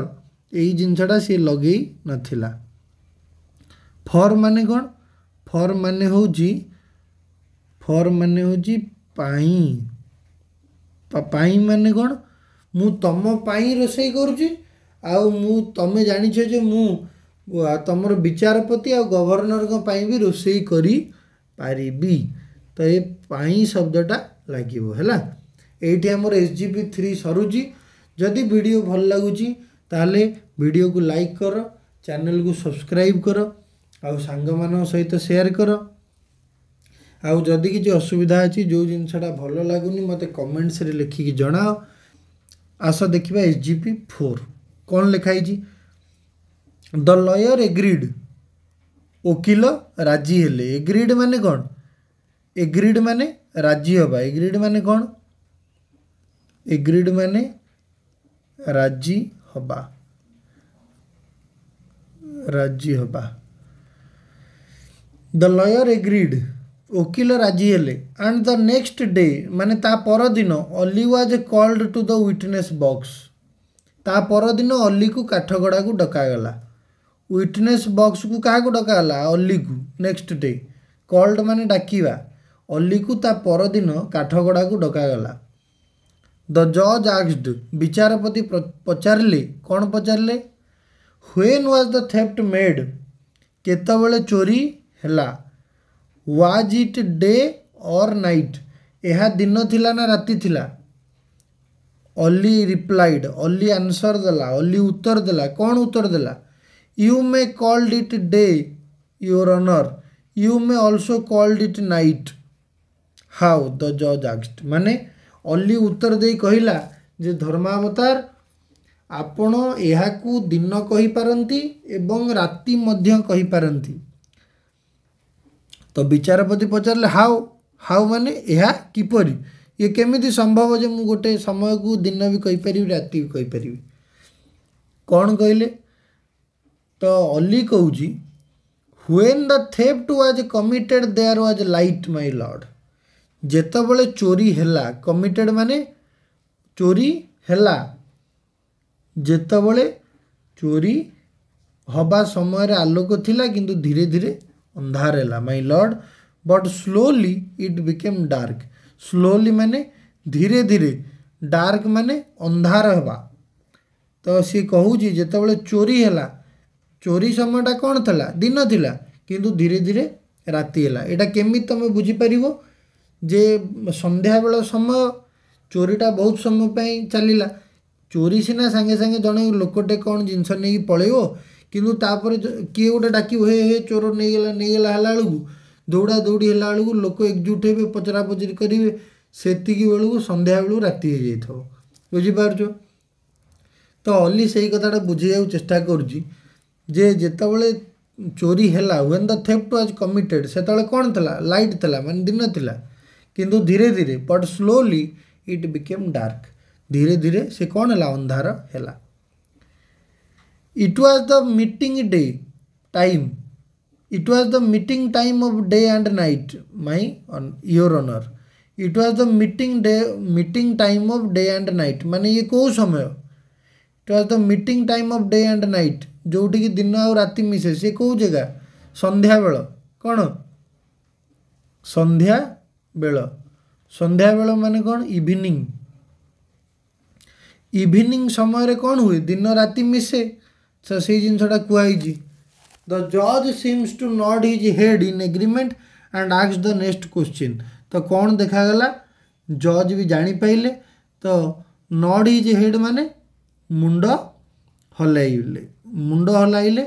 यही जिनसटा सी लगे नथिला फॉर माने कौन फॉर माने पाई पाई माने कौन मु तम पाई रोषे करुच्ची आउ मु तमे जानिछ जे मु तमर विचारपति आ गवर्नर को पाई भी रोषे करी पारिबी तो ये पाई शब्दटा लागिवो हैला एठी हमर एसजीपी 3 सरुची जदि वीडियो भल लगुची ताले वीडियो को लाइक कर चैनल को सब्सक्राइब कर आउ सांग मान सहित शेयर कर आउ जदि किसी असुविधा अच्छी जो जिनसा भल लगुनि मत कमेंट्स रे लिखिकी जनाओ आस देखा एसजीपी 4 कौन लिखाई द लॉयर एग्रीड वकिल राजी हेले एग्रीड माने कौन एग्रीड माने राजी हवा एग्रीड माने कौन एग्रीड माने राजी हवा द लॉयर एग्रीड वकिल राजी हेले एंड द नेक्स्ट डे माने ता पर दिन Ali was called to the witness box ता पर दिन अली को काठगड़ा को डकागला विटनेस बॉक्स को क्या डकागला अली को नेक्स्ट डे कॉल्ड माने डाकिवा अली को ता पर दिन काठगड़ा को डकागला द जज आस्क्ड विचारपति पचारे कौन पचारे when was the theft made केतबेले चोरी हैला was it day or night यह दिन थिला ना राति थिला अली रिप्लाइड अली आंसर देला अली उत्तर देला कौन उत्तर देला you may called it day your honour you may also called it night how the जज आस्क्ड माने अली उत्तर दे कहिला जे धर्मावतार आपण एहाकू दिन कहि पारंती एवं राति मध्य कहि पारंती तो विचारपति पचारे हाउ हाउ माने यह किपरि ये केमिति संभव जे मु गोटे समय को दिन भी कहि परिबी राति भी कहि परिबी कौन कहले तो अली कहूची when the theft was committed there was light my lord जेतबले चोरी हैला कमिटेड माने चोरी हैला जेतबले चोरी हवा समय रे आलोक थिला किंतु धीरे धीरे अंधार हैला my Lord but slowly it became dark slowly माने धीरे धीरे डार्क माने अंधार हवा तो सी कहूँ जितेबाला चोरी हैला चोरी समयटा कौन थला दिन थिला किंतु धीरे धीरे राति हैला एटा केमी तुम बुझीपर जे संध्या बेला समय चोरीटा बहुत समय पर चलला चोरी सीना सांगे सांगे जड़े लोकटे कौन जिनस नहीं पलैब किंतु तापर किए गोटे डाक हे चोर नहीं गला बेलू दौड़ा दौड़ी है बेलू लोक एकजुट हे पचरा पचरी करेंगे सेतिक बेलू संध्या बेलू राति हो जाए बुझीपार तो अली से कथाटा बुझे चेष्टा करुँचे जेतेबले चोरी हैला when the theft was committed से कौन थला लाइट थला माने दिन थिला किंतु धीरे धीरे but slowly it became dark धीरे धीरे से कौन हैला अंधार हैला it was the meeting day time it was the meeting time of day and night my your honour it was the meeting time of day and night माने ये कौ समय it was the meeting time of day and night जोटी कि दिन आ राति मिसे सी कौ जगह संध्या बेल कौन संध्या बेल माने कौन इवनिंग इवनिंग समय रे कौन हुए दिन राति मिसे तो से जिनसटा कहुई द जज seems to nod his head in agreement and ask the next question तो कौन देखागला जज भी जापारे तो नॉड हिज हेड माने मुंड हलाइले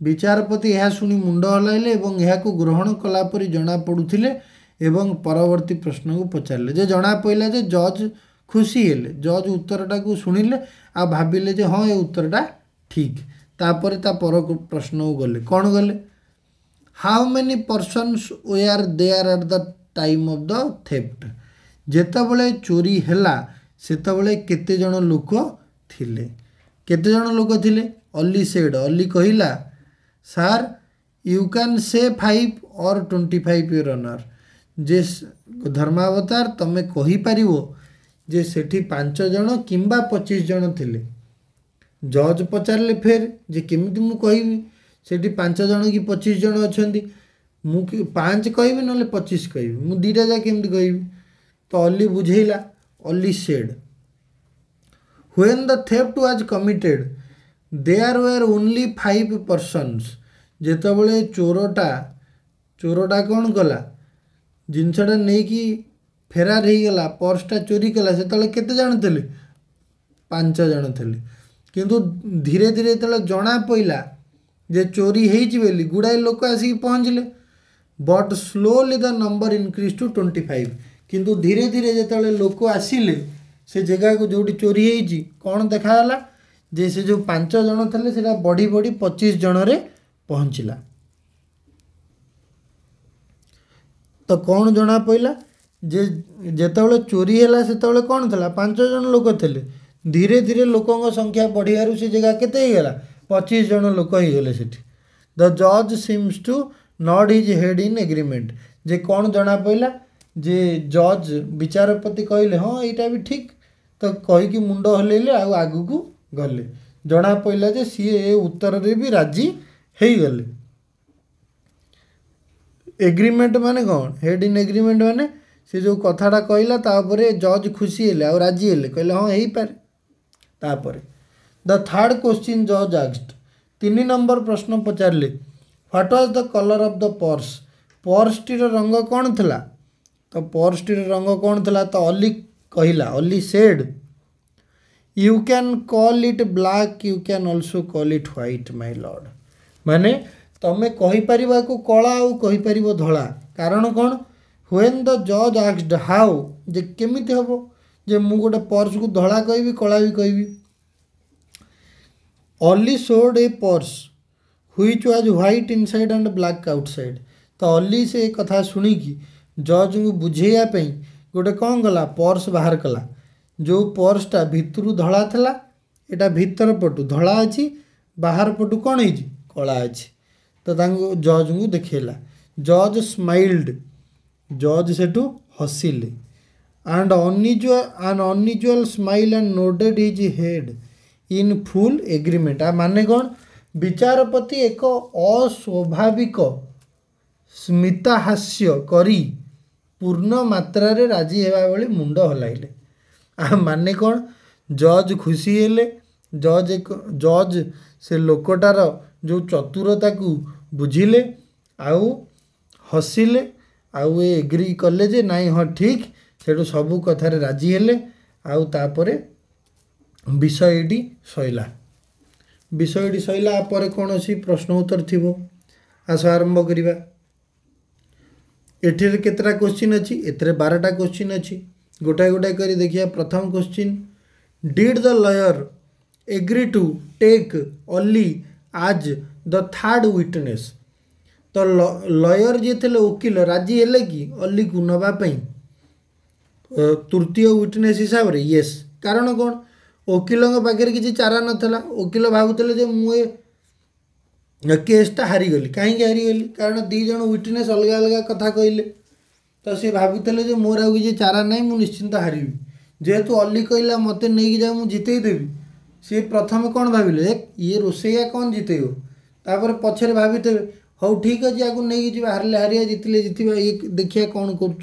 विचारपति यह शुणी मुंड हलाइले और यह ग्रहण कलापरी जना पड़ुथिले एवं परवर्ती प्रश्न को पचारे जे जना पड़ा जे जज खुशी हेले जज उत्तरटा को शुणिले आ भाविले जे हाँ ये उत्तरटा ठीक तापर ता पर प्रश्न को गले कौन गले how many persons were there at the time of the theft जेतेबले चोरी हैला सेतेबले केते जण लोक थिले केते जण लोक थिले अली सेड अली कहिला सार यू कैन से 5 और 25 योर ऑनर जे धर्मावतार तमे कहि पारिबो जे सेठी 5 जण किंबा 25 जण थिले जज पचारे फेर जे केमिति मु कहिबी सेठी 5 जण कि 25 जण अछंती मु 5 कहिबी नले 25 कहिबी मु दीटा जा केमिति कहिबी तो अली बुझेला Ali said when the theft was committed there were only 5 persons जेतेबले चोरटा कौन कला जिनसटा नहीं कि फेरार हो गला पर्सटा चोरी कला से केते जण थे 5 जण थे किंतु धीरे धीरे जो जना पड़ा जे चोरी होली गुड़ाए लोक आसिक पहुँचले but slowly the number increase to 25 किंतु धीरे धीरे जिते लोक आसिले से जगह को जोटी चोरी होती कौन देखाला जे से जो 5 जण थे से बढ़ी बढ़ी 25 जन रे पहुँचला तो कौन जना पड़ा जे जेतेबले चोरी हैला सेतेबले कौन थला 5 जन लोक थे धीरे धीरे लोकों संख्या बढ़ियारू से जगह केते ही गला 25 जन लोक ही गले सेठी द जज seems to nod his head in agreement जे कौन जना पड़ा जे जज विचारपति कहले हाँ यहाँ भी ठीक तो कहीकि मुंड हल्ले आगू को गले जना पड़ा जे सी उत्तर रे भी राजी हो गले एग्रीमेंट माने कौन हेड इन एग्रीमेंट माने से जो कथाटा कहला तापरे जज खुशी हेले आ राजी हेले कहले हाँ हो पारे तापरे द थर्ड क्वेश्चन जज आस्क्ड 3 नंबर प्रश्न पचारे what was the colour of the पर्सटीर रंग कौन थला तो पर्सटीर रंग कौन थला तो अली कहला Ali said you can call it black you can also call it white my Lord माने तमें कहीपर को कला आउ कहीपर धला कारण कौन व्हेन द जज आस्क्ड हाउ जे केमिति हम जे मु गोटे पर्स को धला कहि कला भी कहि Ali showed A purse which was white inside and black outside तो अली से कथा शुणिकी जज को बुझेयापी गोटे कौन कला पर्स बाहर कला जो पर्सटा भितर धला थला एटा भीतर पटु धला अच्छी बाहर पटु कौन है कला अच्छी तो जज को देखेला जज स्माइल्ड जज Sethu हसिले and unusual smile and nodded his head in full agreement। आ माने कौन विचारपति एक अस्वाभाविक स्मिताहास्य करी पूर्ण मात्रा रे राजी हेबा बेले मुंड हलाइले। आ माने कौन जज खुशी हेले। जज से लोकटार जो चतुरता को बुझिले आउ हसिले आउ एग्री कले जे नाई हाँ ठीक सेठू सबू कथार राजी हेले आउ तापरे विषयटी सैला। विषयटी सैला पर कौन सी प्रश्न उत्तर थिबो आस आरंभ करिबा। एठिरे केतरा क्वेश्चन अछि एतरे 12टा क्वेश्चन अछि गोटाए गोटाए करी देखिया। प्रथम question did the lawyer agree to take only as the third witness. तो लॉयर जे थे वकील राजी हेले कि अली को नवा तृतीय विटनेस हिसाब रे यस। कारण कौन वकील पाखे किसी चारा नाला वकील भावुले मुझे केसटा हारीगली कहीं हारीगली कारण दी जन विटनेस अलग अलग कथा कहले तो सी भावुले मोर आ किसी चारा ना मुझे निश्चिंत हारि जेहेतु अली कहला मत नहीं जाओ मुझे जितेदेवी सी प्रथम कौन भाविले ये रोसैया कौन जितेब तापर पछरे भाभी हौ ठीक अच्छे या नहीं जी हारे हारिया जितले जितवा ये देखिए कौन कर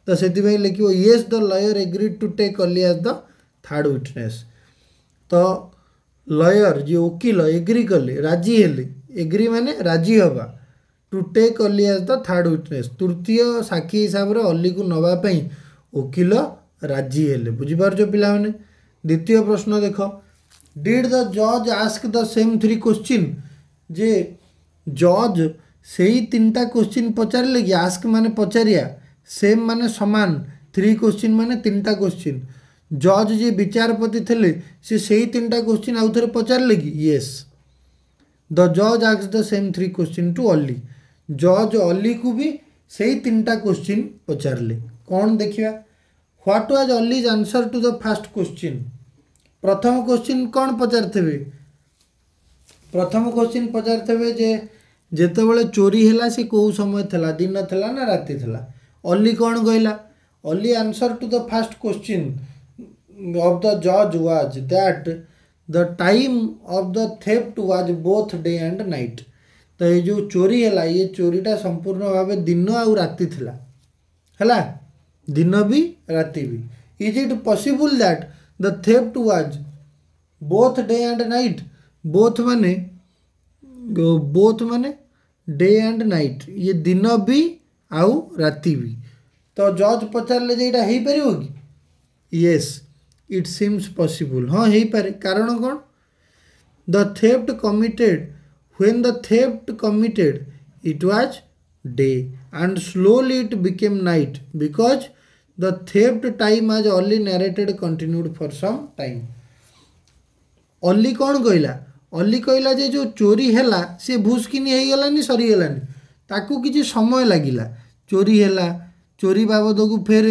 तो से लिखो yes the lawyer agreed to take Ali as the third witness. तो लॉयर जी वकील एग्री कले राजी हेले एग्री माने राजी हवा to take Ali as the third witness तृतीय साक्षी हिसाब से अली को नवापाई वकील राजी हेले। बुझीपार पिला माने। द्वितीय प्रश्न देख डिड द जज आस्क द सेम 3 क्वेश्चन जे जज से ही 3टा क्वेश्चन पचारे कि आस्क माने पचारिया सेम माने समान 3 क्वेश्चन माने 3टा क्वेश्चन जज जी विचारपति थे से 3टा क्वेश्चन आउ थे पचारे कि येस द जज ask the same 3 question to Ali. जज अली को भी से 3टा क्वेश्चन पचारे कौन देखिया what was Ali's answer to the first question. प्रथम क्वेश्चन कौन पचारे प्रथम क्वेश्चन पचारे जे जेतेबेले चोरी हैला से कौ समय थला दिन थला ना राति थला अली कौन कहला Ali answer to the first question of the जज was that the time of the theft was both day and night. तो ये जो चोरी हैला ये चोरीटा संपूर्ण भाव दिन आउ राति थला हैला दिन भी राति भी। Is it possible that the theft was both day and night both माने डे एंड नाइट ये दिन भी आउ राति भी। तो जज पचारे जे हो पार कि येस इट सीम्स पॉसिबल हाँ हो पारे कारण कौन the theft committed when the theft committed it was day and slowly it became night because the theft time as only narrated continued for some time. Ali कौन कहला अली कहला जे जो चोरी हैला सी भूसकिनी हो गलानी सरीगलानी ताकू किसी समय लगिला चोरी हैला चोरी बाबद को फेर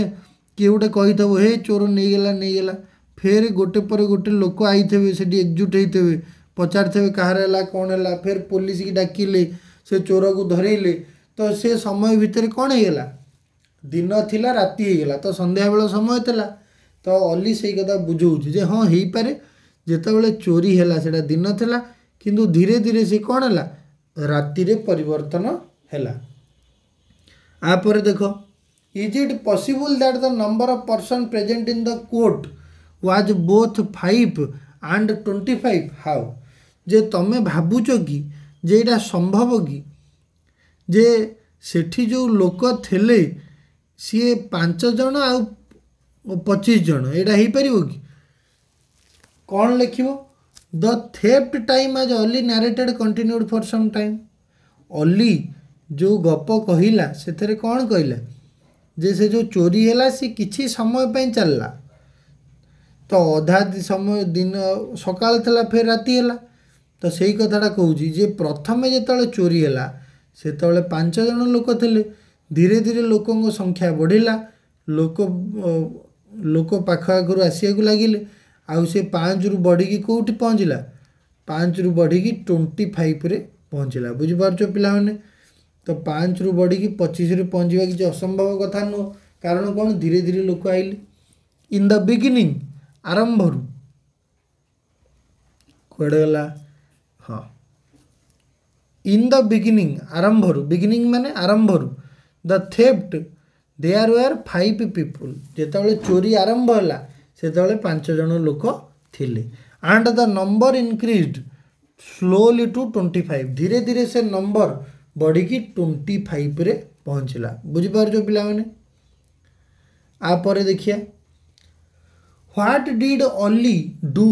किए गोटे कहीथब हे चोर नहीं गला फेर गोटे पर गोटे लोक आईथे से एकजुट होते पचारे कहार है कौन है फिर पुलिस की डाकिले से चोर को धरइले तो से समय भितर कौन होगा दिन थिला राति होगला तो संध्या बेल समय था। तो अली से कथा बुझाऊँ जे हाँ हो पारे जितेबाला चोरी है सेटा दिन थिला किंतु धीरे धीरे से कौन है राति रे परिवर्तन है। आपर देख is it possible that the number of person present in the court was both 5 and 25 how जे तमें भावुच कि जे एटा संभव कि जे सेठी जो लोक थे सी 5 जन आ 25 जन एटा हो पार कि कौन लिख the theft time as Ali narrated continued for some time. Ali जो गप कहला से कौन कहला जे से जो चोरी है सी किसी समय पे चलला तो अधा समय दिन सकाल थला फिर राति है तो सही कथाटा कहूँ जे प्रथम जो चोरी है से 5 जन लोक थे धीरे धीरे लोकों संख्या बढ़िला लोक पाख आखर आसिया लगिले आउ से 5 रु बढ़ी कौटी पहुँचला 5 रु बढ़ी 25 रे पहुँचला। बुझीपार पिला माने तो 5 रु बढ़ी कि 25 रे पहुँचवा किसी असंभव कथा नुह कारण कौन धीरे धीरे लोक आइले इन द बिगिनिंग आरंभरू कुआड़े गला हाँ इन द बिगिनिंग आरंभरू बिगिनिंग माने आरंभरू the theft there were 5 people जेतबले चोरी आरंभ होला सेतबले 5 जन लोक थिले and the number increased slowly to 25 धीरे धीरे से नंबर बढ़ी कि 25 रे पहुँचला बुझीपार जो पिला माने आपर देखिए what did Oli do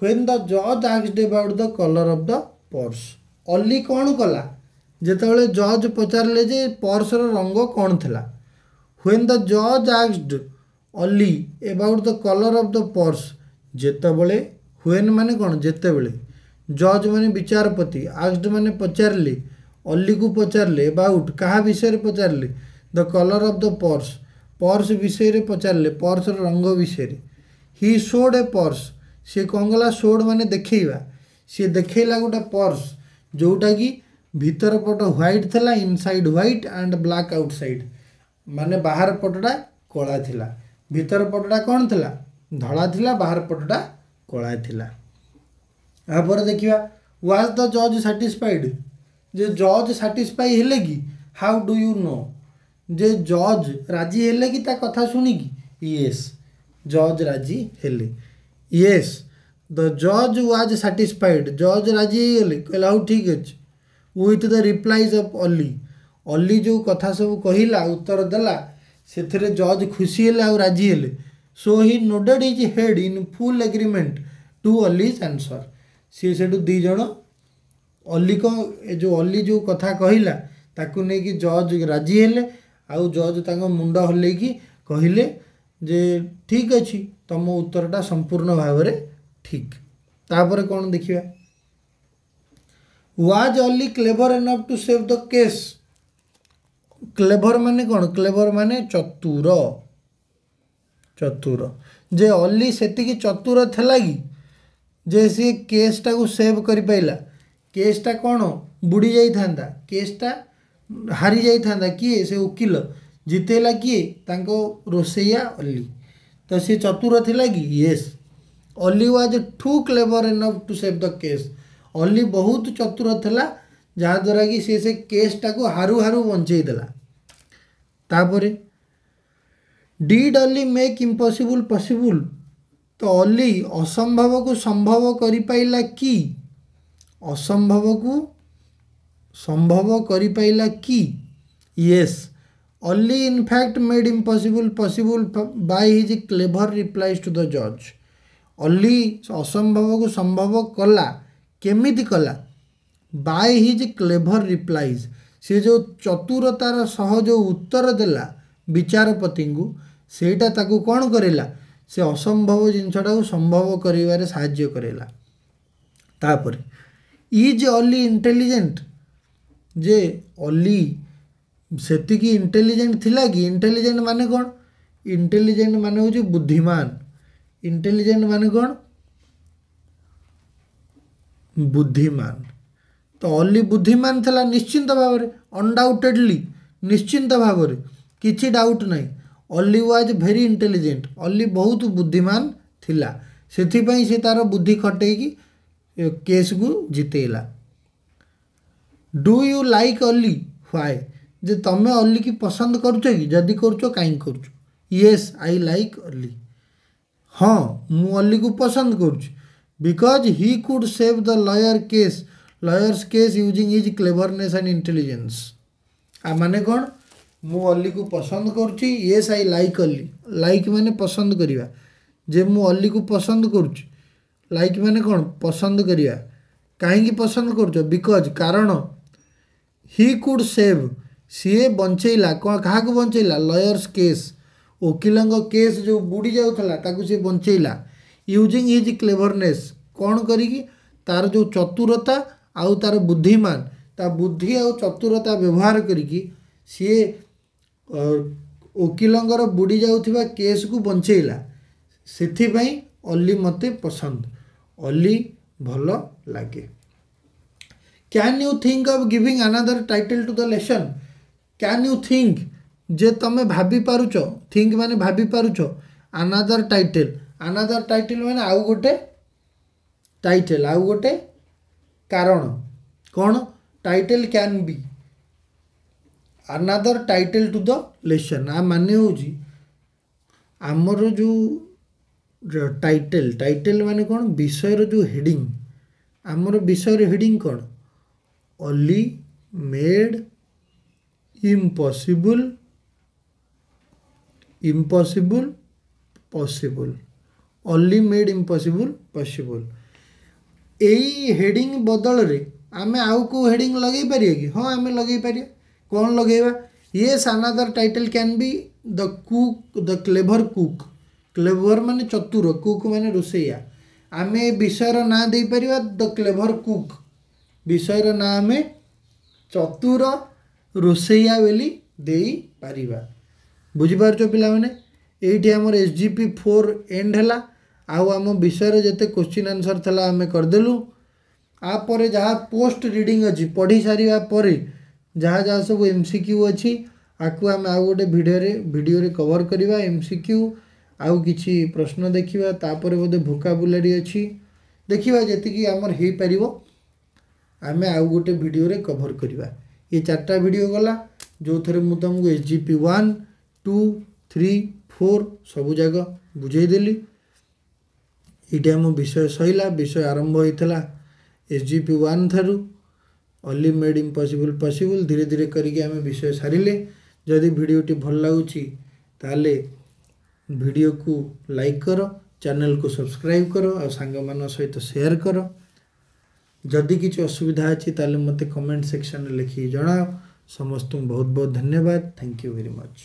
when the जज asked about the colour of the purse Oli कौन कला जेतबले जज पचारले जे पर्स रो रंग कौन थिला व्हेन द जज asked Oli about the colour of the purse जेतबले व्हेन माने कौन जेतेबले जज माने विचारपति आस्क्ड माने पचारले ओली को पचारले अबाउट कहा विषय पचारले the colour of the purse purse विषय पचारले पर्स रंग विषय ही शोड ए पर्स सी कौन गला शोड माने देखा सी देखला गोटे पर्स जोटा कि भीतर पट व्हाइट थिला inside white and black outside माने बाहर पटटा कला थिला भीतर पटटा कौन थिला धड़ा थिला बाहर पटटा कला थिला आपर देखिया वाज द जज सैटिस्फाइड जे जज सैटिस्फाई हेले कि हाउ डू यू नो जे जज राजी हेले कि ता कथा सुनी कि यस जज राजी हेले यस द जज वाज सैटिस्फाइड जज राजी हेले कहला हाउ ठीक अछि विथ द रिप्लाइज ऑफ ओली जो कथा सब कहिला उत्तर देला सेथरे जज खुशी हेले आ राजी हेले so he nodded his head in full agreement to Oli's answer सी सेठू दी जण ओली को जो ओली जो कथा कहिला ताकू नै कि जज राजी हेले आउ जज तांको मुंड हल्ले कि कहिले जे ठीक अछि तम उत्तरटा संपूर्ण भाव रे ठीक तापर कौन देखिया was Ali clever enough to save the case clever माने कौन क्लेवर माने चतुर चतुर जे ओली सेति की चतुर थला कि जे सी केसटा को सेव करि पाइला केसटा कौन बुड़ी जाई थांदा केसटा हारी जाई थांदा किए से वकील जितेला किए तांको रोसैया ओली तो सी चतुर थिला कि yes Oli was too clever enough to save the case Oli बहुत चतुर थिला जहाँद्वारा कि से केसटा को हारू हारू बंचई देला तापरे did Ali make impossible possible तो ओली असंभव को संभव करि पाइला कि असंभव को संभव करि पाइला कि yes Ali in fact made impossible possible by his clever replies to the जज ओली असंभव को संभव कला केमिति कला बाय हिज क्लेवर रिप्लाइज से जो चतुरतार सह जो उत्तर देला विचारपति को सेटा ताकू कौन करेला से असंभव जिनसटा को संभव करिवारे साहाय्य करेला तापर इज ओली इंटेलिजेंट जे ओली सेतिकी इंटेलिजेंट थिला कि इंटेलिजेंट माने कौन इंटेलिजेंट माने हो बुद्धिमान इंटेलिजेंट माने कौन बुद्धिमान तो ओली बुद्धिमान थिला निश्चिंत भाव में अनडाउटेडली निश्चिंत भाव में किछि डाउट नहीं ओली वाज भेरी इंटेलिजेंट ओली बहुत बुद्धिमान थिला सेथिपई से तार बुद्धि खटे कि केस को जितेला do you like Oli why जे तमे ओली की पसंद करुछ कि जदि करुछ काई करुछ यस आई लाइक ओली हाँ मु ओली को पसंद करुछ because he could save the lawyers case using his cleverness and intelligence आ माने कौन मु ओली को पसंद करुच्ची yes I like Oli like माने पसंद करिया जे मु ओली को पसंद करुच्ची लाइक माने कौन पसंद करिया कहीं पसंद करुच बिकॉज कारण ही कुड सेव सी बंचेला क्या बंचेला लॉयर्स केस वकिलों केस जो बुड़ी जाऊला ताकू सी बंचेला यूजिंग हिज क्लेवरनेस कौन करी तार जो चतुरता आउ तार बुद्धिमान ता बुद्धि आउ चतुरता व्यवहार करी सी वकिलों बुड़ी जाऊथिबा केस को बंचेला सेथिपई ओली मते पसंद ओली भल लगे can you think of giving another title to the lesson can you think जे तुम भाभी पारुच थिंक माने भाभी पारुच अनदर टाइटल माने आउ गोटे टाइटल आउ गोटे कारण कौन title can be another title to the lesson आ माने होजी आमर जो टाइटल माने कौन विषय जो हेडिंग आमर विषय हेडिंग कौन only made impossible possible only made impossible possible यही हेडिंग बदल रे आमे आउ को हेडिंग लगे पारिए कि हाँ आमे लगे पारिए कौन लगेगा yes another title can be the cook the clever cook clever माने चतुर कुक माने रोसैया आमे विषयर ना दे परिवा द क्लेवर कुक विषयर ना आमे चतुर रोसैया बेली दे पारिबा बुझी पारछो पिला माने एठी हमर एसजीपी 4 एंड हैला आउ आम विषय जते क्वेश्चन आंसर थला आमे कर देलु आ परे जहाँ पोस्ट रीडिंग अच्छी पढ़ी सारिबा परे जहाँ जहाँ सब एमसीक्यू अच्छी आकु आम आउ गोटे वीडियो रे कवर करवा एमसीक्यू आउ किछि प्रश्न देखिबा तापर बोधे वोकाबुलारी अच्छी देखिबा जेतिकी आमर हे परिबो आमे आउ गोटे वीडियो रे कवर करवा ये चारटा वीडियो गला जो थरे मु तुमको एसजीपी 1 2 3 4 सबु जगह बुझे देली ये आम विषय सहिला विषय आरंभ होता SGP 1 Tharu only made impossible possible धीरे धीरे करके आम विषय सारिले जदि वीडियोटी भल लगुच ताले वीडियो को लाइक करो चैनल को सब्सक्राइब करो और सांग मान सहित शेयर करो जदि किसी असुविधा अच्छी ताले मते कमेंट सेक्शन में लिखी जनाओ समस्त बहुत बहुत धन्यवाद थैंक यू वेरी मच।